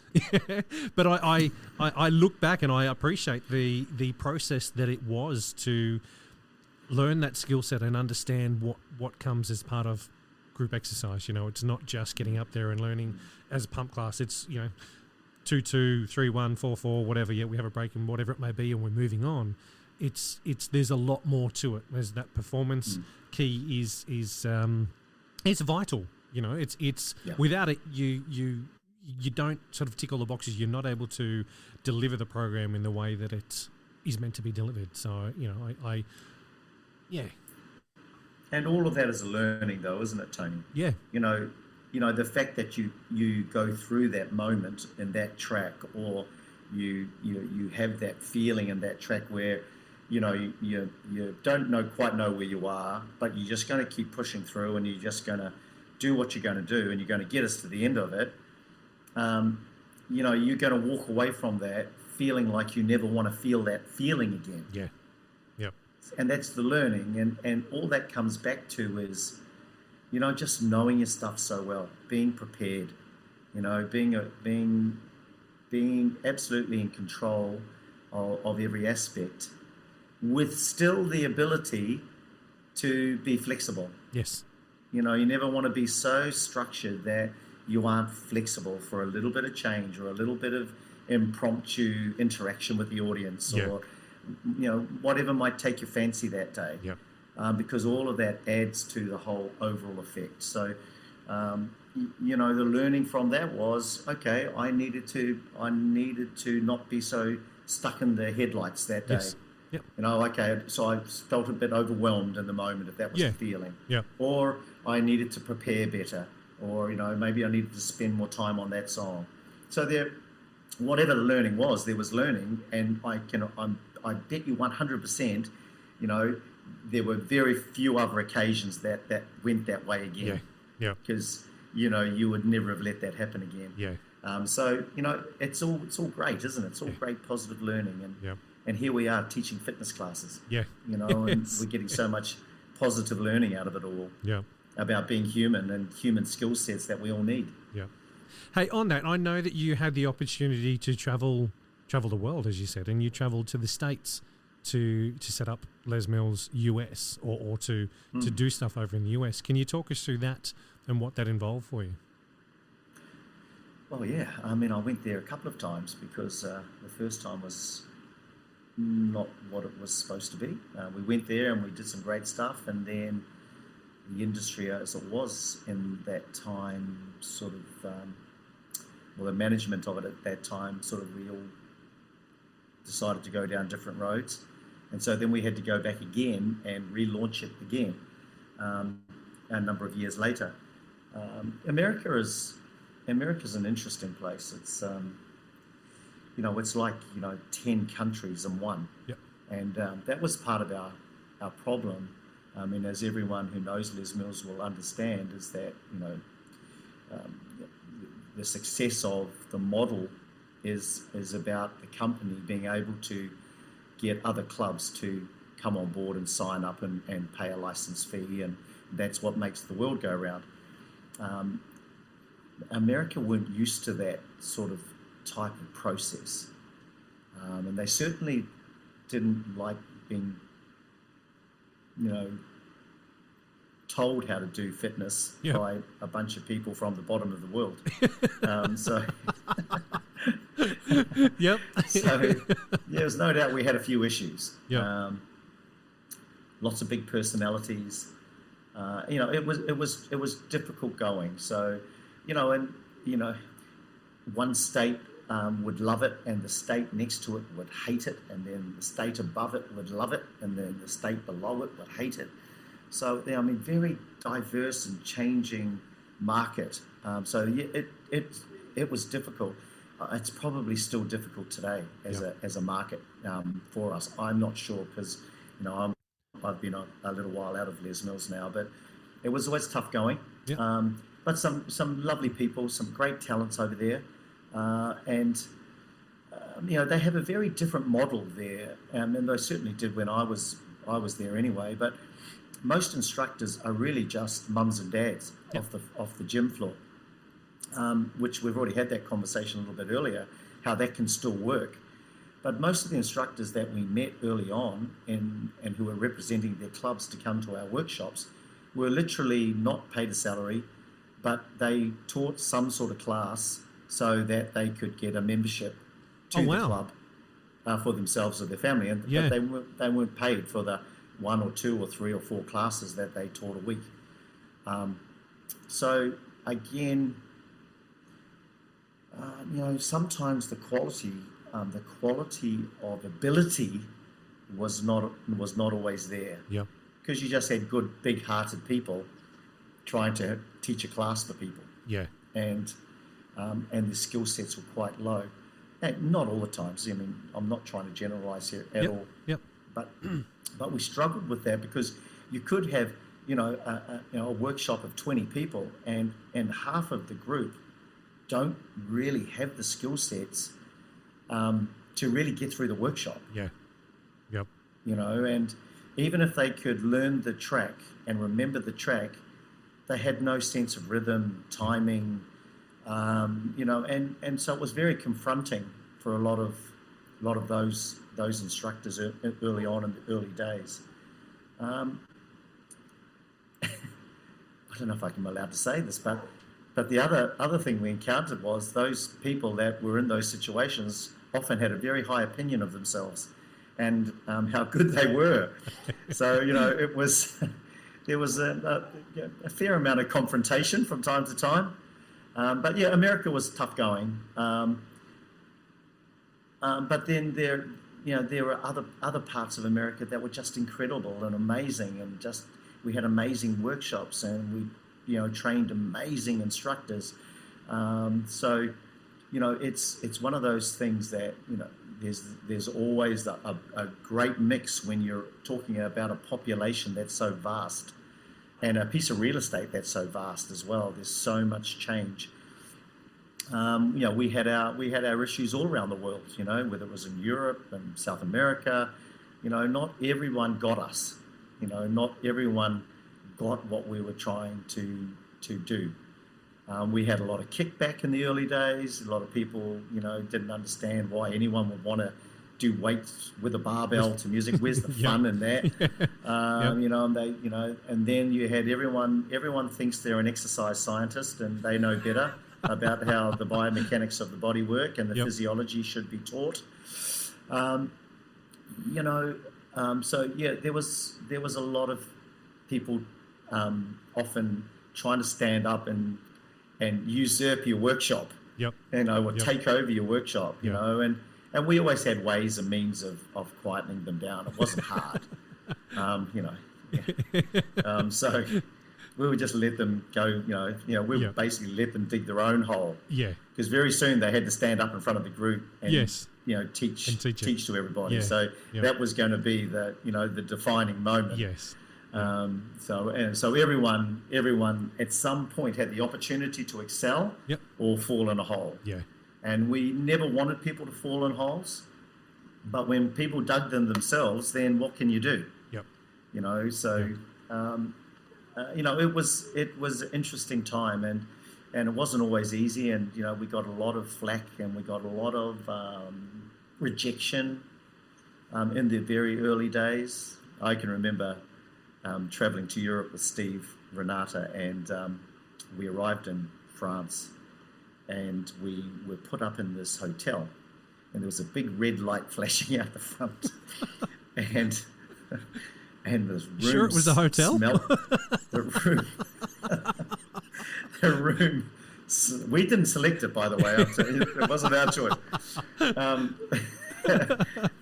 But I look back and I appreciate the process that it was to learn that skill set and understand what comes as part of group exercise. You know, it's not just getting up there and learning as a pump class. It's, you know, 2-2, 3-1, 4-4, whatever. We have a break and whatever it may be, and we're moving on. It's there's a lot more to it. There's that performance key is vital. You know, it's without it, you don't sort of tick all the boxes. You're not able to deliver the program in the way that it is meant to be delivered. So, you know, And all of that is a learning, though, isn't it, Tony? Yeah. You know, the fact that you go through that moment in that track, or you have that feeling in that track where, you know, you don't quite know where you are, but you're just going to keep pushing through, and you're just going to do what you're going to do, and you're going to get us to the end of it. You know, you're going to walk away from that feeling like you never want to feel that feeling again. And that's the learning, and all that comes back to is, you know, just knowing your stuff so well, being prepared, you know, being absolutely in control of every aspect, with still the ability to be flexible. Yes. You know, you never want to be so structured that you aren't flexible for a little bit of change or a little bit of impromptu interaction with the audience, or, you know, whatever might take your fancy that day. Because all of that adds to the whole overall effect. So, you know, the learning from that was, okay, I needed to not be so stuck in the headlights that day. You know, okay, so I felt a bit overwhelmed in the moment, if that was the feeling. Or I needed to prepare better, or, you know, maybe I needed to spend more time on that song. So whatever the learning was, there was learning, and I bet you 100%, you know, there were very few other occasions that went that way again. Because, you know, you would never have let that happen again. So, you know, it's all great, isn't it? It's all great positive learning, and here we are teaching fitness classes. You know, and we're getting so much positive learning out of it all. About being human and human skill sets that we all need. Hey, on that, I know that you had the opportunity to travel the world, as you said, and you travelled to the States to set up Les Mills US, or to do stuff over in the US. Can you talk us through that and what that involved for you? Well, yeah. I mean, I went there a couple of times because the first time was not what it was supposed to be. We went there and we did some great stuff, and then the industry as it was in that time sort of, the management of it at that time, sort of, we all decided to go down different roads. And so then we had to go back again and relaunch it again a number of years later. America's an interesting place. It's it's like 10 countries in one. Yep. And that was part of our problem. I mean, as everyone who knows Les Mills will understand, is that the success of the model is about the company being able to get other clubs to come on board and sign up and pay a license fee, and that's what makes the world go round. America weren't used to that sort of type of process, and they certainly didn't like being told how to do fitness by a bunch of people from the bottom of the world. So there's no doubt we had a few issues. Lots of big personalities. It was difficult going. So one state would love it, and the state next to it would hate it, and then the state above it would love it, and then the state below it would hate it. So very diverse and changing market. It was difficult. It's probably still difficult today as a market for us. I'm not sure, because I've been a little while out of Les Mills now, but it was always tough going. But some lovely people, some great talents over there, and they have a very different model there, and they certainly did when I was there anyway. But most instructors are really just mums and dads off the gym floor, which we've already had that conversation a little bit earlier, how that can still work. But most of the instructors that we met early on and who were representing their clubs to come to our workshops were literally not paid a salary, but they taught some sort of class so that they could get a membership to the club for themselves or their family. But they weren't paid for the 1 or 2 or 3 or 4 classes that they taught a week. So again, sometimes the quality of ability was not always there. Because you just had good, big-hearted people trying to teach a class for people. And the skill sets were quite low. And not all the times. I mean, I'm not trying to generalize here at all. But we struggled with that, because you could have a workshop of 20 people, and half of the group don't really have the skill sets to really get through the workshop. And even if they could learn the track and remember the track, they had no sense of rhythm, timing, and so it was very confronting for a lot of those instructors early on in the early days. I don't know if I'm allowed to say this, but the other thing we encountered was those people that were in those situations often had a very high opinion of themselves and how good they were. So there was a fair amount of confrontation from time to time. But America was tough going. But then there were other parts of America that were just incredible and amazing, and we had amazing workshops, and we trained amazing instructors. So it's one of those things that there's always a great mix when you're talking about a population that's so vast, and a piece of real estate that's so vast as well. There's so much change. We had our issues all around the world, whether it was in Europe and South America. Not everyone got us. Not everyone got what we were trying to do. We had a lot of kickback in the early days. A lot of people, didn't understand why anyone would want to do weights with a barbell to music. Where's the fun in that? And then you had everyone thinks they're an exercise scientist and they know better about how the biomechanics of the body work and the physiology should be taught. There was a lot of people often trying to stand up and usurp your workshop, or take over your workshop, and we always had ways and means of quietening them down. It wasn't hard, you know. Yeah. So we would just let them go. We would basically let them dig their own hole. Yeah. Because very soon they had to stand up in front of the group and teach to everybody. Yeah. So that was going to be the defining moment. Yes. So everyone at some point had the opportunity to excel or fall in a hole. Yeah. And we never wanted people to fall in holes, but when people dug them themselves, then what can you do? Yep. It was an interesting time, and it wasn't always easy, and we got a lot of flack and we got a lot of rejection in the very early days. I can remember traveling to Europe with Steve, Renata, and we arrived in France, and we were put up in this hotel, and there was a big red light flashing out the front, and this room. Sure, it was a hotel. The room. We didn't select it, by the way. It wasn't our choice.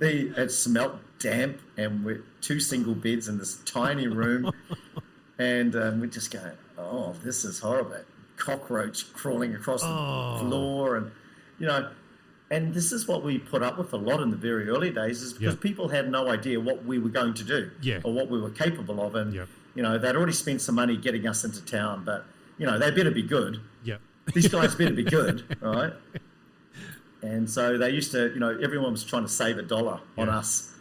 It smelled damp, and we're 2 single beds in this tiny room, and we just go, "Oh, this is horrible." Cockroach crawling across the floor, and and this is what we put up with a lot in the very early days, is because people had no idea what we were going to do or what we were capable of, and they'd already spent some money getting us into town, but they better be good. These guys better be good, right? And so they used to, everyone was trying to save $1 on us.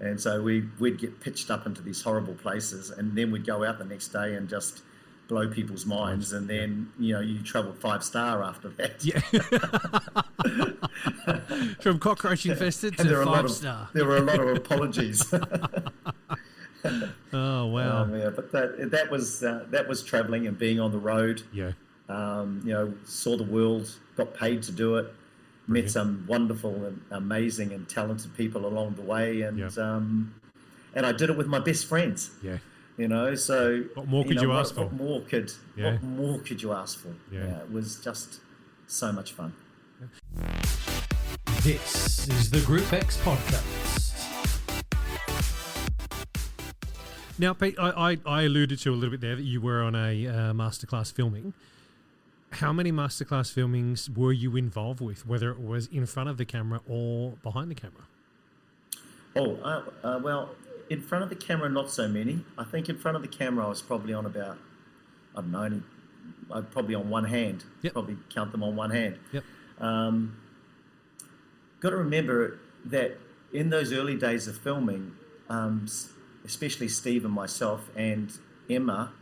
And so we'd get pitched up into these horrible places, and then we'd go out the next day and just blow people's minds, and then you travelled 5-star after that. From cockroach infested to 5-star. There were a lot of apologies. Oh wow! But that was travelling and being on the road. Saw the world, got paid to do it, met some wonderful and amazing and talented people along the way, and I did it with my best friends. So what more could you ask for? What more could you ask for? It was just so much fun. This is the Group X podcast. Now, Pete, I alluded to a little bit there that you were on a masterclass filming. How many masterclass filmings were you involved with, whether it was in front of the camera or behind the camera? Well, in front of the camera, not so many. I think in front of the camera, I was probably on about, I don't know, probably on one hand. Probably count them on one hand. Got to remember that in those early days of filming, especially Steve and myself and Emma,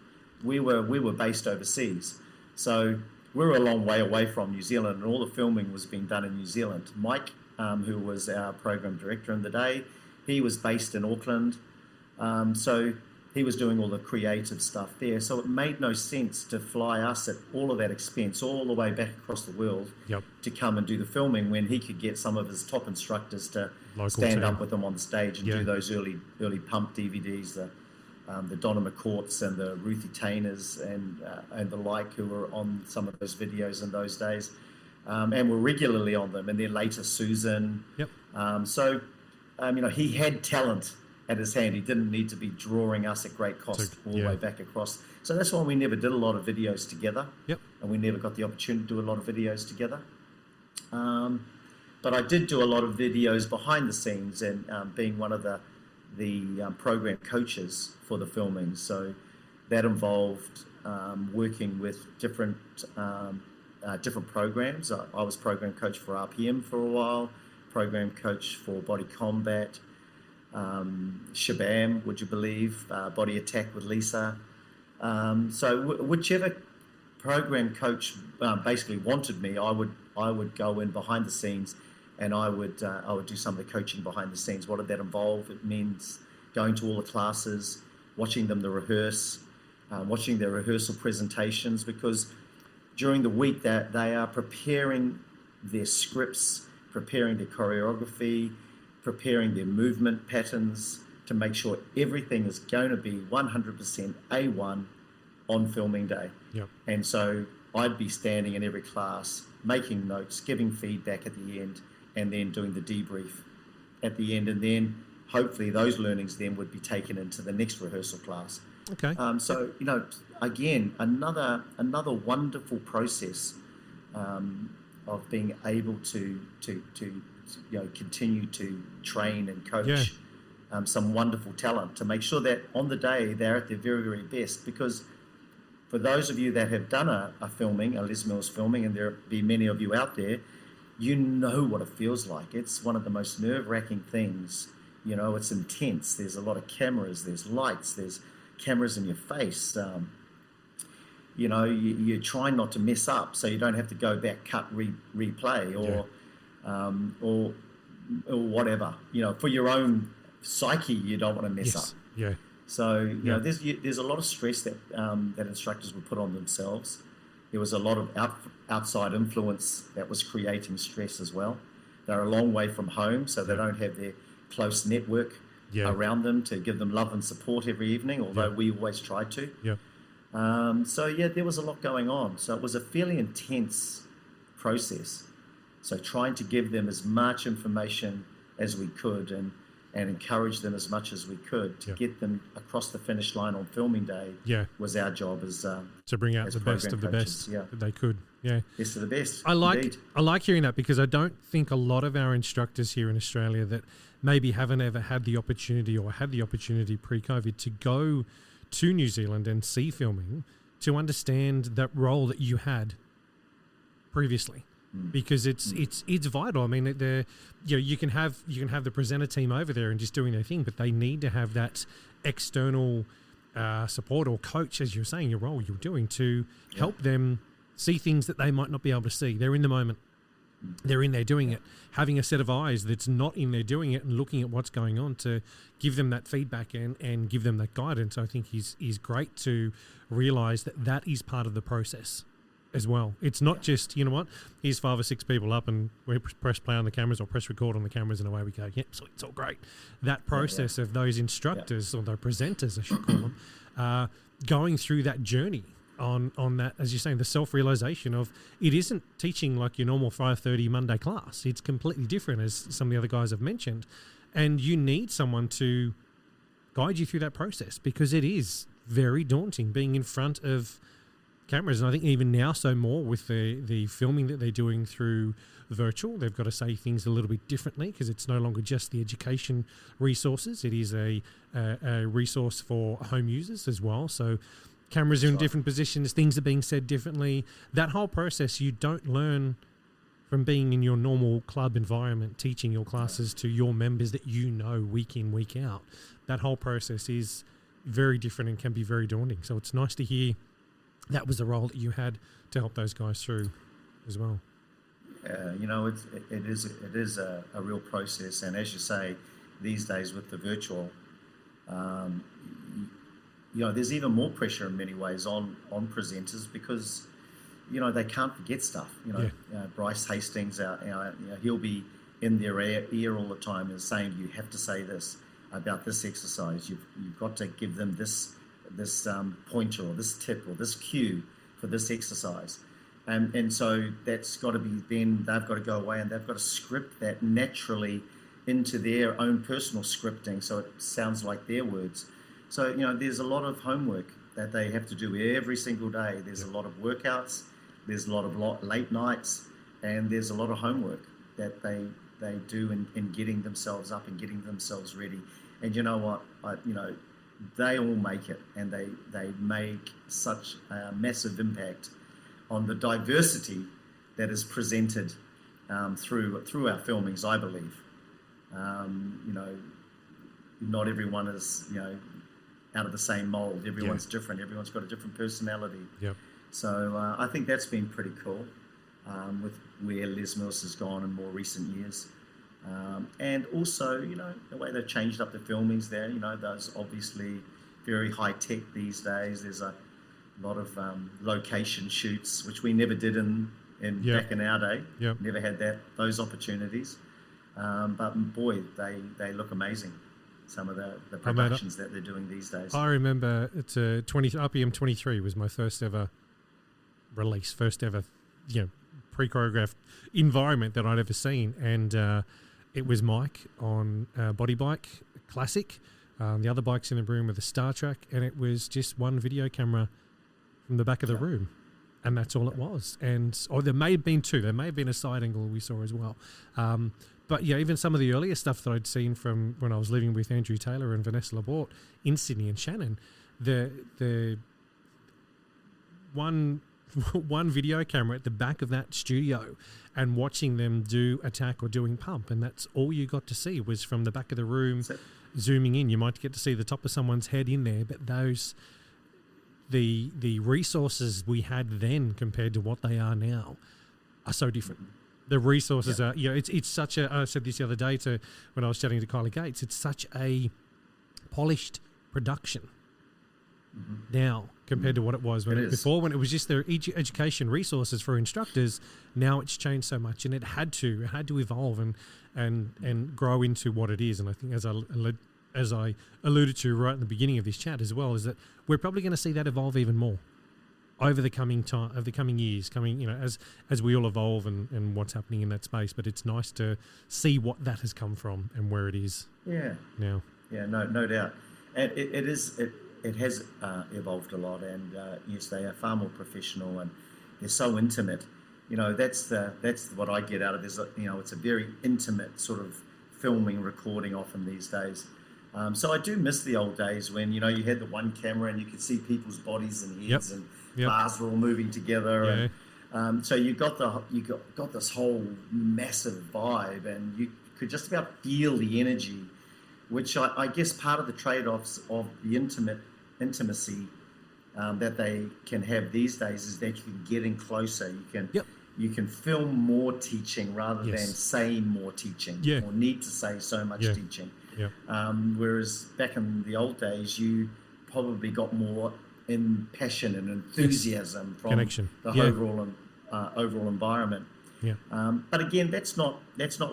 we were based overseas. So we were a long way away from New Zealand, and all the filming was being done in New Zealand. Mike, who was our program director in the day, he was based in Auckland. So he was doing all the creative stuff there. So it made no sense to fly us at all of that expense all the way back across the world to come and do the filming, when he could get some of his top instructors to stand up with him on the stage and do those early pump DVDs, the Donna McCourts and the Ruthie Tainers and the like, who were on some of those videos in those days, and were regularly on them. And then later Susan. He had talent at his hand. He didn't need to be drawing us at great cost all the way back across. So that's why we never did a lot of videos together. And we never got the opportunity to do a lot of videos together. But I did do a lot of videos behind the scenes, and being one of the program coaches for the filming. So that involved working with different programs. I was program coach for RPM for a while, program coach for Body Combat, Shabam, would you believe, Body Attack with Lisa. So whichever program coach basically wanted me, I would go in behind the scenes, and I would do some of the coaching behind the scenes. What did that involve? It means going to all the classes, watching them rehearse, watching their rehearsal presentations, because during the week that they are preparing their scripts, preparing their choreography, preparing their movement patterns to make sure everything is going to be 100% A1 on filming day. And so I'd be standing in every class, making notes, giving feedback at the end, and then doing the debrief at the end, and then hopefully those learnings then would be taken into the next rehearsal class. Okay. So, again, another wonderful process of being able to continue to train and coach some wonderful talent to make sure that on the day they're at their very, very best. Because for those of you that have done a filming, a Les Mills filming, and there'll be many of you out there, you know what it feels like. It's one of the most nerve-wracking things. It's intense. There's a lot of cameras, there's lights, there's cameras in your face. You try not to mess up so you don't have to go back, cut, replay, or whatever. For your own psyche, you don't want to mess up. Yeah. So there's a lot of stress that instructors would put on themselves. There was a lot of outside influence that was creating stress as well. They're a long way from home, so they don't have their close network around them to give them love and support every evening, although we always tried to. Yeah. There was a lot going on. So it was a fairly intense process. So trying to give them as much information as we could and encourage them as much as we could to get them across the finish line on filming day was our job as to bring out the best of the best that they could. Yeah. Best of the best. I like hearing that, because I don't think a lot of our instructors here in Australia that maybe haven't ever had the opportunity or had the opportunity pre-COVID to go to New Zealand and see filming, to understand that role that you had previously. Because it's vital. I mean, you can have the presenter team over there and just doing their thing, but they need to have that external support or coach, as you're saying, your role you're doing, to help them see things that they might not be able to see. They're in the moment. They're in there doing it. Having a set of eyes that's not in there doing it and looking at what's going on to give them that feedback and give them that guidance, I think is great to realise that is part of the process as well. It's not just, here's 5 or 6 people up and we press play on the cameras or press record on the cameras and away we go. Yep, so it's all great. That process of those instructors or the presenters, I should call them, going through that journey on that, as you're saying, the self-realization of it isn't teaching like your normal 5:30 Monday class. It's completely different, as some of the other guys have mentioned. And you need someone to guide you through that process, because it is very daunting being in front of cameras. And I think even now so more with the filming that they're doing through virtual, they've got to say things a little bit differently, because it's no longer just the education resources. It is a resource for home users as well. So cameras are in different positions, things are being said differently. That whole process you don't learn from being in your normal club environment, teaching your classes to your members that week in, week out. That whole process is very different and can be very daunting. So it's nice to hear that was the role that you had to help those guys through as well. It is a real process, and as you say, these days with the virtual, there's even more pressure in many ways on presenters, because they can't forget stuff. Bryce Hastings, he'll be in their ear all the time and saying, you have to say this about this exercise. You've got to give them this pointer or this tip or this cue for this exercise. And so that's got to be, then they've got to go away and they've got to script that naturally into their own personal scripting, so it sounds like their words. So, there's a lot of homework that they have to do every single day. There's a lot of workouts, there's a lot of late nights, and there's a lot of homework that they do in getting themselves up and getting themselves ready. And you know what? They all make it, and they make such a massive impact on the diversity that is presented through our filmings, I believe. Not everyone is, out of the same mold. Everyone's different. Everyone's got a different personality. Yep. So I think that's been pretty cool with where Les Mills has gone in more recent years. And also, the way they've changed up the filmings there, those obviously very high tech these days. There's a lot of location shoots, which we never did back in our day. Yep. Never had those opportunities. But boy, they look amazing. Some of the productions that they're doing these days. I remember it's RPM 23 was my first ever release, pre-choreographed environment that I'd ever seen. And it was Mike on Body Bike Classic. The other bikes in the room were the Star Trek, and it was just one video camera from the back of the room. And that's all it was. And there may have been two. There may have been a side angle we saw as well. But yeah, even some of the earlier stuff that I'd seen from when I was living with Andrew Taylor and Vanessa Laporte in Sydney and Shannon, the one video camera at the back of that studio and watching them do attack or doing pump, and that's all you got to see was from the back of the room, zooming in. You might get to see the top of someone's head in there, but those... The resources we had then compared to what they are now are so different. The resources are, it's such a, I said this the other day when I was chatting to Kylie Gates, it's such a polished production now compared to what it was before, when it was just their education resources for instructors. Now it's changed so much, and it had to evolve and grow into what it is. And I think as I alluded to right in the beginning of this chat as well, is that we're probably going to see that evolve even more over the coming years, as we all evolve and what's happening in that space. But it's nice to see what that has come from and where it is now. Yeah, no doubt. And it has evolved a lot, and yes, they are far more professional, and they're so intimate. That's what I get out of this. It's a very intimate sort of filming, recording often these days. So I do miss the old days when, you had the one camera and you could see people's bodies and heads and bars were all moving together. And so you got this whole massive vibe, and you could just about feel the energy, which I guess part of the trade-offs of the intimacy that they can have these days is that you can get in closer. You can film more teaching rather than saying more teaching or need to say so much teaching. Yeah. Whereas back in the old days, you probably got more in passion and enthusiasm from connection, the overall environment. Yeah. But again, that's not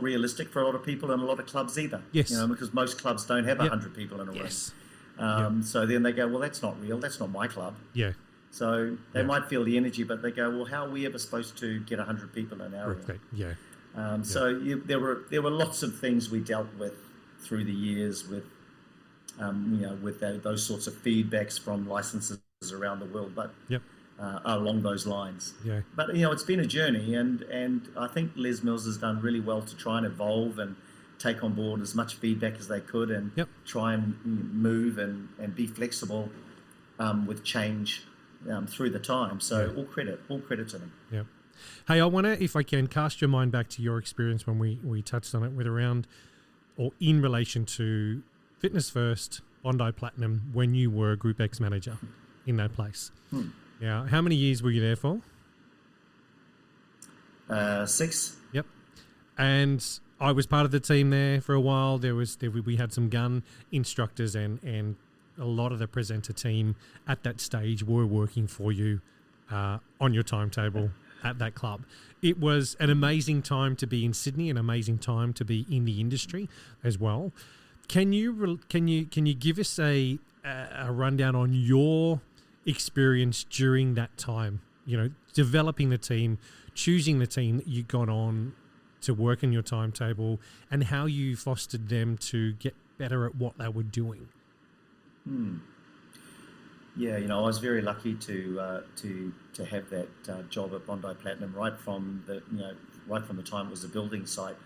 realistic for a lot of people in a lot of clubs either. Yes. Because most clubs don't have 100 people in a room. So then they go, well, that's not real. That's not my club. Yeah. So they might feel the energy, but they go, well, how are we ever supposed to get 100 people in our room? Yeah. So there were lots of things we dealt with through the years with those sorts of feedbacks from licenses around the world, but along those lines. Yeah. But it's been a journey, and I think Les Mills has done really well to try and evolve and take on board as much feedback as they could, and try and move and be flexible with change through the time. So all credit to them. Yeah. Hey, I want to, if I can, cast your mind back to your experience when we touched on it with around, or in relation to Fitness First, Bondi Platinum, when you were Group X manager in that place. Now, how many years were you there for? 6. Yep. And I was part of the team there for a while. We had some gun instructors, and a lot of the presenter team at that stage were working for you on your timetable at that club. It was an amazing time to be in Sydney, an amazing time to be in the industry as well. Can you give us a rundown on your experience during that time? Developing the team, choosing the team that you got on to work in your timetable, and how you fostered them to get better at what they were doing. Yeah, I was very lucky to have that job at Bondi Platinum right from the time it was a building site,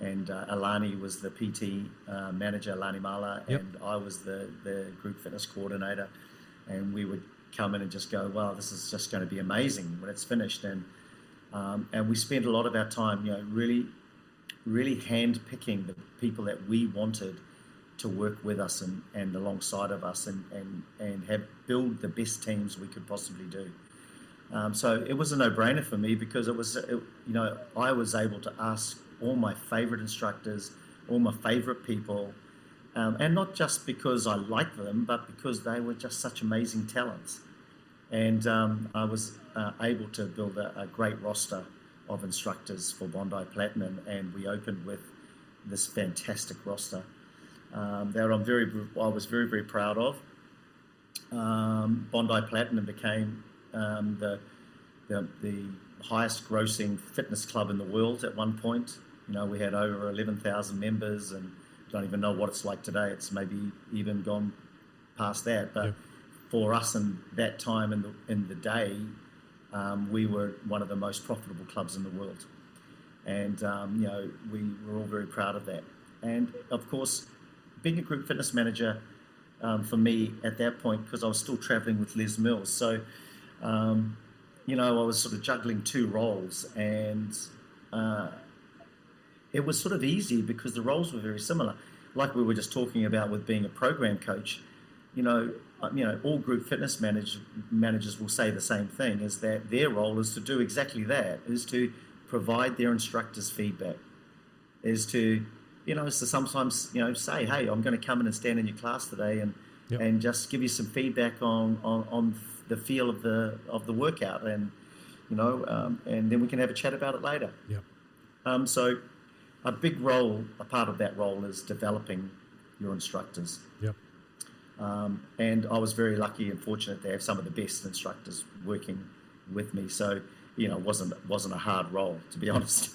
and Alani was the PT manager, Alani Mala, and I was the group fitness coordinator, and we would come in and just go, wow, this is just going to be amazing when it's finished, and we spent a lot of our time, really hand-picking the people that we wanted to work with us and alongside of us, and have build the best teams we could possibly do. So it was a no-brainer for me, because I was able to ask all my favorite instructors, all my favorite people, and not just because I liked them, but because they were just such amazing talents. And I was able to build a great roster of instructors for Bondi Platinum, and we opened with this fantastic roster that I was very, very proud of. Bondi Platinum became the highest grossing fitness club in the world at one point. We had over 11,000 members, and don't even know what it's like today. It's maybe even gone past that. But for us in that time in the day, we were one of the most profitable clubs in the world. And, we were all very proud of that. And, of course, being a group fitness manager for me at that point, because I was still traveling with Les Mills. So, I was sort of juggling two roles, and it was sort of easy because the roles were very similar. Like we were just talking about with being a program coach, all group fitness managers will say the same thing, is that their role is to do exactly that, is to provide their instructors feedback, is to, is to sometimes, say, hey, I'm going to come in and stand in your class today and just give you some feedback on the feel of the workout, and, and then we can have a chat about it later. Yep. So a part of that role is developing your instructors. Yep. And I was very lucky and fortunate to have some of the best instructors working with me. So, it wasn't a hard role, to be honest.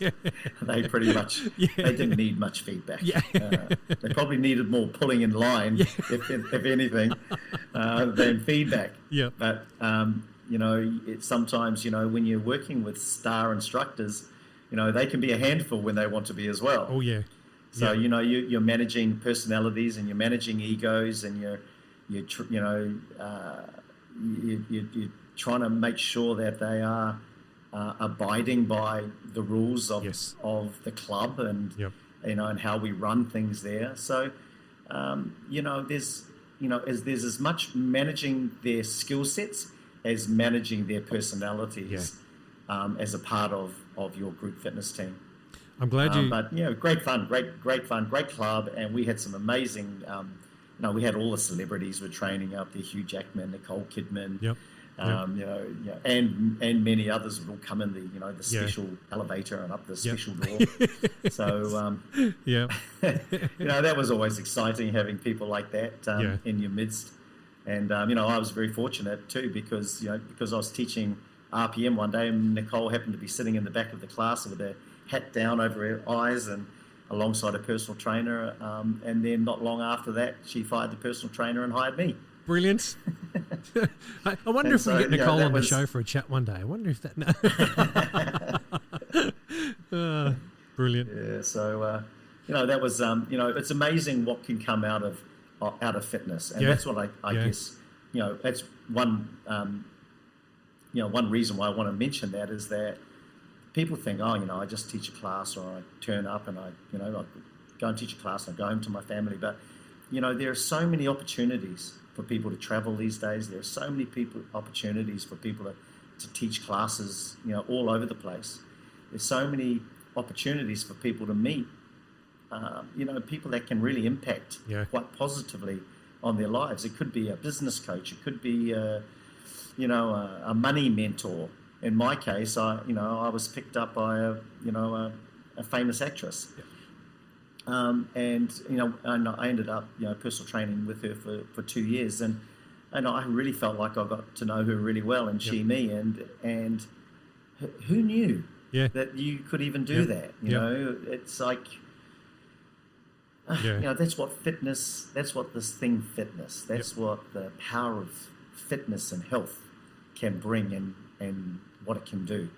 They pretty much, they didn't need much feedback. They probably needed more pulling in line, if anything, than feedback. Yeah. But, sometimes, when you're working with star instructors, they can be a handful when they want to be as well. Oh, yeah. So, you're managing personalities, and you're managing egos, and you're trying to make sure that they are abiding by the rules of the club, and and how we run things there. So, there's as much managing their skill sets as managing their personalities as a part of your group fitness team. I'm glad you. But great fun, great club, and we had some amazing. We had all the celebrities were training up there: Hugh Jackman, Nicole Kidman. Yep. And many others would all come in the special elevator and up the special door. So that was always exciting, having people like that in your midst. And I was very fortunate too, because I was teaching RPM one day, and Nicole happened to be sitting in the back of the class with her hat down over her eyes and alongside a personal trainer. And then not long after that, she fired the personal trainer and hired me. Brilliant. I wonder if we get Nicole on the show for a chat one day. I wonder if that... brilliant. Yeah, so, that was, it's amazing what can come out of fitness. And that's what I guess, that's one, one reason why I want to mention that is that people think, I just teach a class, or I turn up and I go and teach a class and I go home to my family. But, there are so many opportunities for people to travel these days. There are so many opportunities for people to teach classes, all over the place. There's so many opportunities for people to meet, people that can really impact quite positively on their lives. It could be a business coach. It could be, a money mentor. In my case, I was picked up by a famous actress. And I ended up, personal training with her for 2 years, and I really felt like I got to know her really well, and she me, and who knew that you could even do that? It's like, that's what fitness. That's what this thing fitness. That's what the power of fitness and health can bring, and what it can do.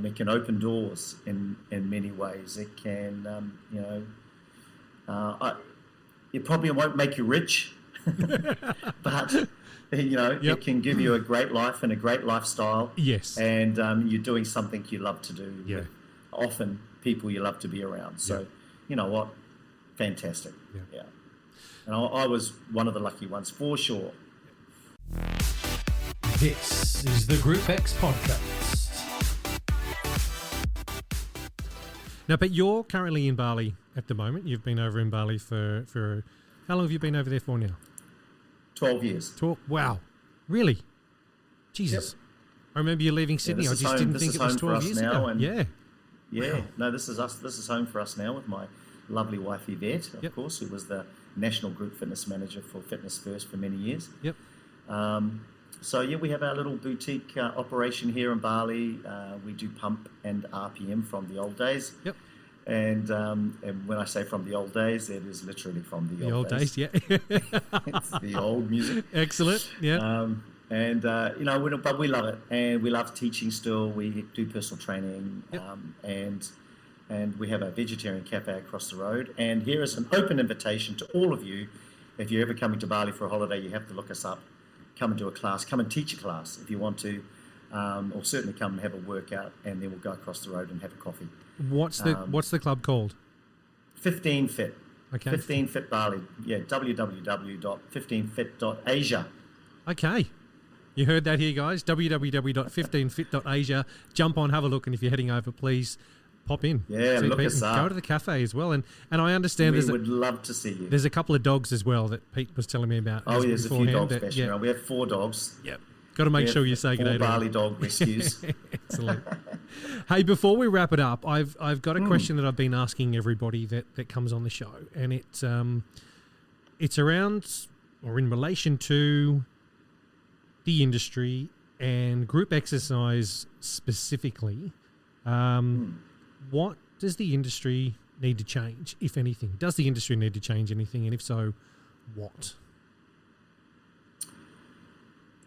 It can open doors in many ways. It can, it probably won't make you rich, but, it can give you a great life and a great lifestyle. Yes. And you're doing something you love to do. Yeah. With often people you love to be around. So, you know what? Fantastic. Yeah. And I was one of the lucky ones, for sure. This is the Group X podcast. Now, but you're currently in Bali at the moment. You've been over in Bali for how long have you been over there for now? 12 years. Wow. Really? Jesus. Yep. I remember you leaving Sydney. I just didn't think it was 12 years ago. Yeah. Wow. No, this is us. This is home for us now with my lovely wife Yvette, of course, who was the National Group Fitness Manager for Fitness First for many years. Yep. So yeah, we have our little boutique operation here in Bali. We do pump and RPM from the old days. Yep. And when I say from the old days, it is literally from the old days. Yeah. It's the old music. Excellent. Yeah. But we love it, and we love teaching still. We do personal training, Yep. And we have a vegetarian cafe across the road. And here is an open invitation to all of you. If you're ever coming to Bali for a holiday, you have to look us up. Come and do a class. Come and teach a class if you want to, or certainly come and have a workout, and then we'll go across the road and have a coffee. What's the club called? 15 Fit. Okay. 15 Fit Bali. Yeah, www.15fit.asia. Okay. You heard that here, guys. www.15fit.asia. Jump on, have a look, and if you're heading over, please pop in. Yeah, look Pete, us up. Go to the cafe as well. And I understand we would love to see you. There's a couple of dogs as well that Pete was telling me about. Oh, there's a few dogs bashing around. We have 4 dogs. Yep. Got to make sure you say good day to 4 Bali dog rescues. Excellent. Hey, before we wrap it up, I've got a question that I've been asking everybody that comes on the show, and it's around or in relation to the industry and group exercise specifically. What does the industry need to change, if anything? Does the industry need to change anything, and if so, what?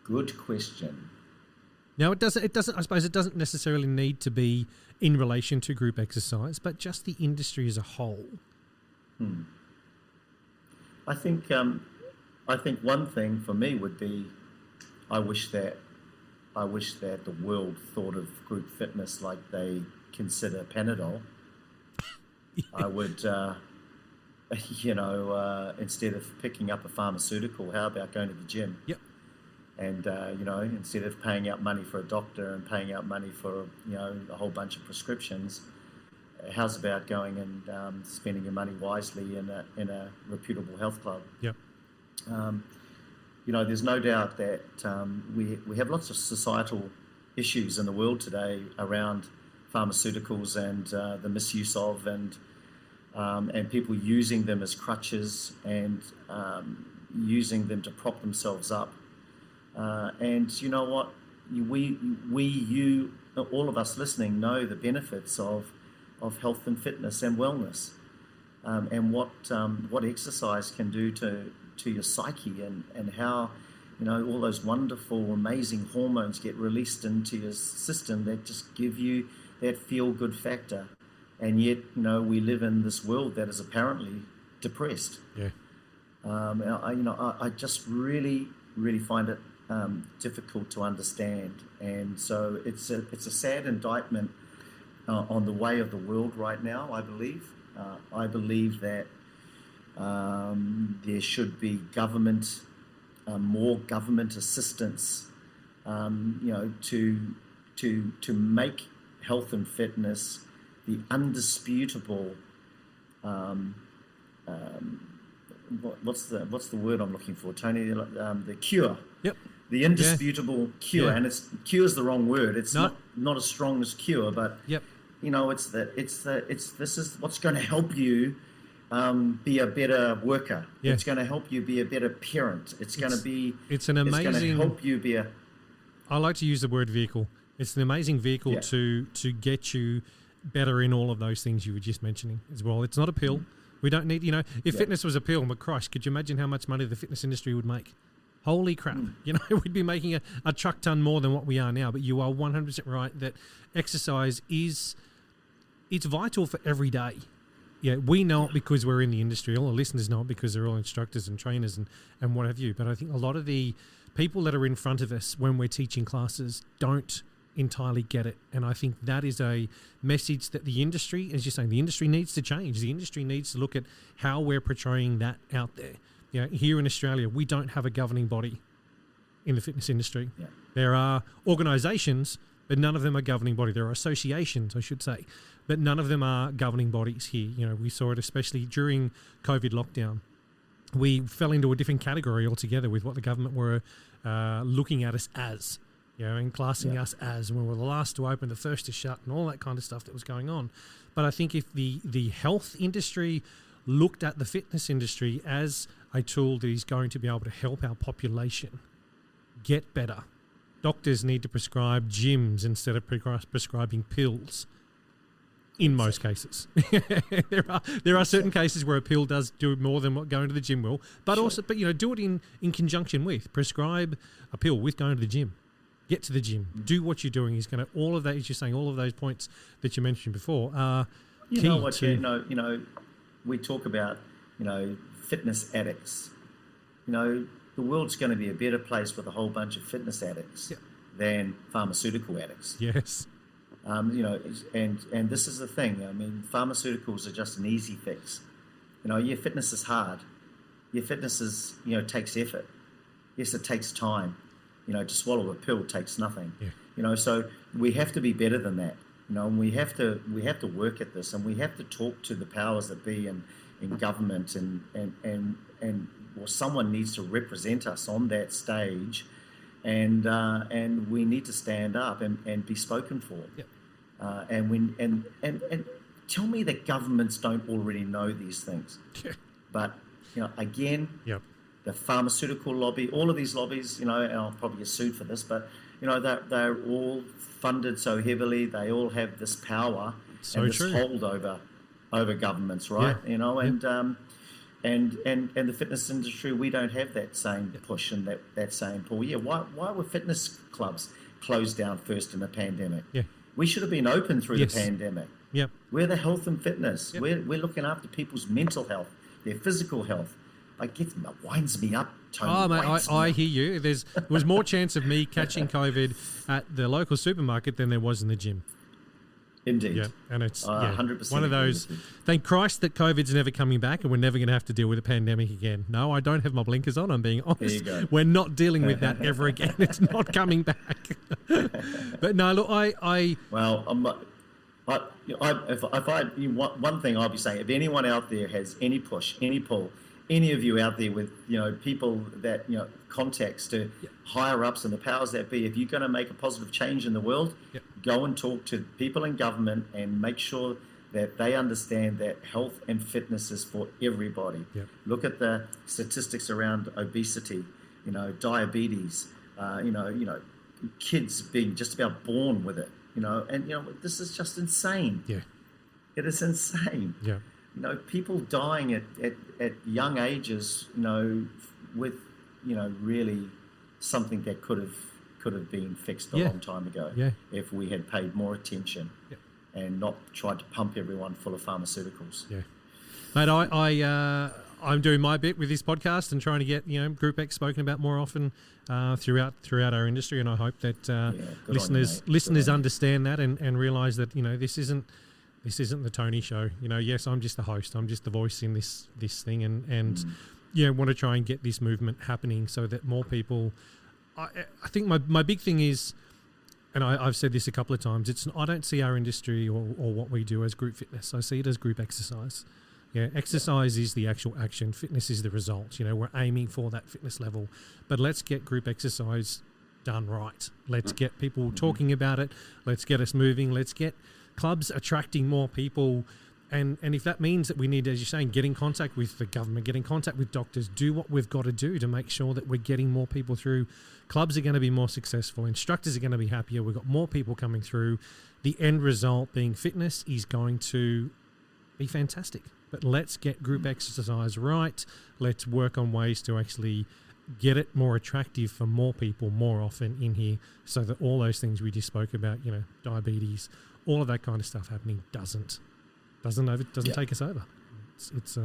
Good question. Now, it doesn't. I suppose it doesn't necessarily need to be in relation to group exercise, but just the industry as a whole. I think one thing for me would be, I wish that the world thought of group fitness like they consider Panadol. I would, instead of picking up a pharmaceutical, how about going to the gym? Yep. And, instead of paying out money for a doctor and paying out money for, a whole bunch of prescriptions, how's about going and spending your money wisely in a reputable health club? Yep. There's no doubt that we have lots of societal issues in the world today around pharmaceuticals and the misuse of and people using them as crutches and using them to prop themselves up. And you know what? You, all of us listening know the benefits of health and fitness and wellness, and what exercise can do to your psyche and how, all those wonderful, amazing hormones get released into your system that just give you that feel-good factor. And yet, we live in this world that is apparently depressed. Yeah. I just really, really find it difficult to understand. And so it's a sad indictment on the way of the world right now, I believe. I believe that there should be more government assistance, to make health and fitness the undisputable. What's the word I'm looking for, Tony? The cure. Yep. The indisputable cure, and cure is the wrong word. It's not as strong as cure, but yep. This is what's going to help you be a better worker. Yeah. It's going to help you be a better parent. It's going to help you be a. I like to use the word vehicle. It's an amazing vehicle to get you better in all of those things you were just mentioning as well. It's not a pill. We don't need, if fitness was a pill, but Christ, could you imagine how much money the fitness industry would make? Holy crap. We'd be making a truck ton more than what we are now. But you are 100% right that exercise it's vital for every day. Yeah, we know it because we're in the industry. All the listeners know it because they're all instructors and trainers and what have you. But I think a lot of the people that are in front of us when we're teaching classes don't entirely get it. And I think that is a message that the industry, as you're saying, the industry needs to change. The industry needs to look at how we're portraying that out there. Here in Australia, we don't have a governing body in the fitness industry. Yeah. There are organisations, but none of them are governing body. There are associations, I should say, but none of them are governing bodies here. We saw it especially during COVID lockdown. We fell into a different category altogether with what the government were looking at us as, and classing us as, when we were the last to open, the first to shut, and all that kind of stuff that was going on. But I think if the health industry looked at the fitness industry as a tool that is going to be able to help our population, get better. Doctors need to prescribe gyms instead of prescribing pills. In most cases, there are certain cases where a pill does do more than what going to the gym will, but do it in conjunction with prescribe a pill with going to the gym. Get to the gym. Do what you're doing is going to all of that. As you're saying, all of those points that you mentioned before are you key know what to. you know. We talk about fitness addicts. The world's going to be a better place with a whole bunch of fitness addicts than pharmaceutical addicts. Yes. And this is the thing. I mean, pharmaceuticals are just an easy fix. Your fitness is hard. Your fitness is, takes effort. Yes, it takes time. To swallow a pill takes nothing. Yeah. So we have to be better than that. And we have to work at this, and we have to talk to the powers that be in government, and someone needs to represent us on that stage, and we need to stand up and be spoken for. Yep. And tell me that governments don't already know these things. But again, the pharmaceutical lobby, all of these lobbies, and I'll probably get sued for this, but they're all funded so heavily. They all have this power and this hold over governments, right? Yeah. And the fitness industry, we don't have that same push and that same pull. Why were fitness clubs closed down first in the pandemic? We should have been open through the pandemic. We're the health and fitness. We're looking after people's mental health, their physical health. It winds me up, Tony. Oh, mate, I hear you. There was more chance of me catching COVID at the local supermarket than there was in the gym. Indeed. Yeah, and it's 100% one of those. Thank Christ that COVID's never coming back, and we're never going to have to deal with a pandemic again. No, I don't have my blinkers on. I'm being honest. There you go. We're not dealing with that ever again. It's not coming back. But no, look, one thing I'll be saying, if anyone out there has any push, any pull, any of you out there with people that contacts to higher ups and the powers that be, if you're going to make a positive change in the world, go and talk to people in government and make sure that they understand that health and fitness is for everybody. Look at the statistics around obesity, diabetes, kids being just about born with it, and this is just insane. It is insane. People dying at young ages, with really something that could have been fixed a long time ago if we had paid more attention and not tried to pump everyone full of pharmaceuticals. Mate, I'm doing my bit with this podcast and trying to get Group X spoken about more often throughout our industry, and I hope that listeners understand that and realise that this isn't the Tony show. Yes, I'm just the host. I'm just the voice in this thing, and want to try and get this movement happening so that more people. I think my big thing is, and I've said this a couple of times. I don't see our industry or what we do as group fitness. I see it as group exercise. Exercise is the actual action. Fitness is the result. We're aiming for that fitness level, but let's get group exercise done right. Let's get people talking about it. Let's get us moving. Let's get clubs attracting more people, and if that means that we need, as you're saying, get in contact with the government, get in contact with doctors, do what we've got to do to make sure that we're getting more people through. Clubs are going to be more successful, instructors are going to be happier, we've got more people coming through. The end result being fitness is going to be fantastic. But let's get group exercise right. Let's work on ways to actually get it more attractive for more people more often in here, so that all those things we just spoke about, diabetes, all of that kind of stuff happening doesn't take us over. It's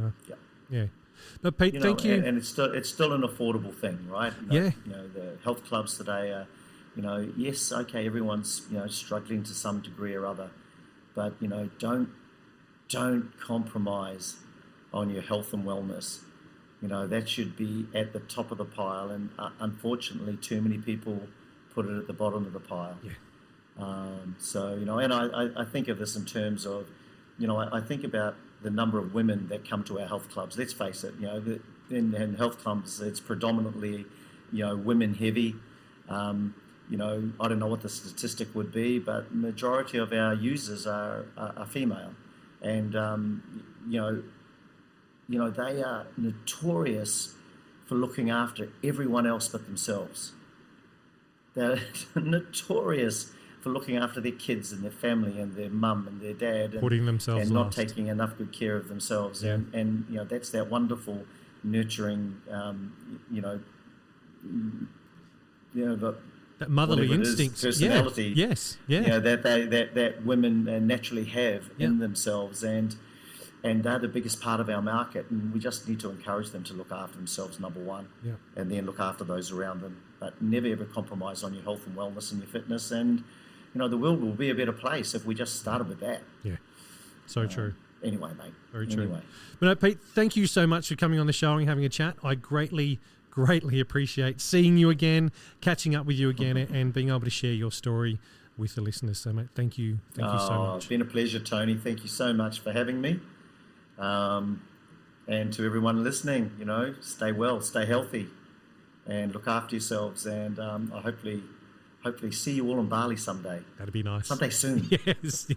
But Pete, thank you. And it's still an affordable thing, right? The health clubs today are, yes, okay, everyone's struggling to some degree or other, but don't compromise on your health and wellness. That should be at the top of the pile, and unfortunately, too many people put it at the bottom of the pile. And I think of this in terms of, I think about the number of women that come to our health clubs. Let's face it, in health clubs, it's predominantly, women heavy. I don't know what the statistic would be, but majority of our users are female, and they are notorious for looking after everyone else but themselves. they're notorious for looking after their kids and their family and their mum and their dad, putting themselves and not last. taking enough good care of themselves. Yeah. And that's that wonderful nurturing, That motherly instinct, personality, yes, yeah, that women naturally have yeah. in themselves, and they're the biggest part of our market, and we just need to encourage them to look after themselves, number one, yeah. and then look after those around them. But never ever compromise on your health and wellness and your fitness, and the world will be a better place if we just started with that. Yeah, so true. Anyway, mate. Very true. Anyway. But no, Pete, thank you so much for coming on the show and having a chat. I greatly appreciate seeing you again, catching up with you again, and being able to share your story with the listeners. So, mate, thank you so much. It's been a pleasure, Tony. Thank you so much for having me. And to everyone listening, stay well, stay healthy, and look after yourselves. And I hopefully see you all in Bali someday. That'd be nice. Someday soon. Yes. Yeah.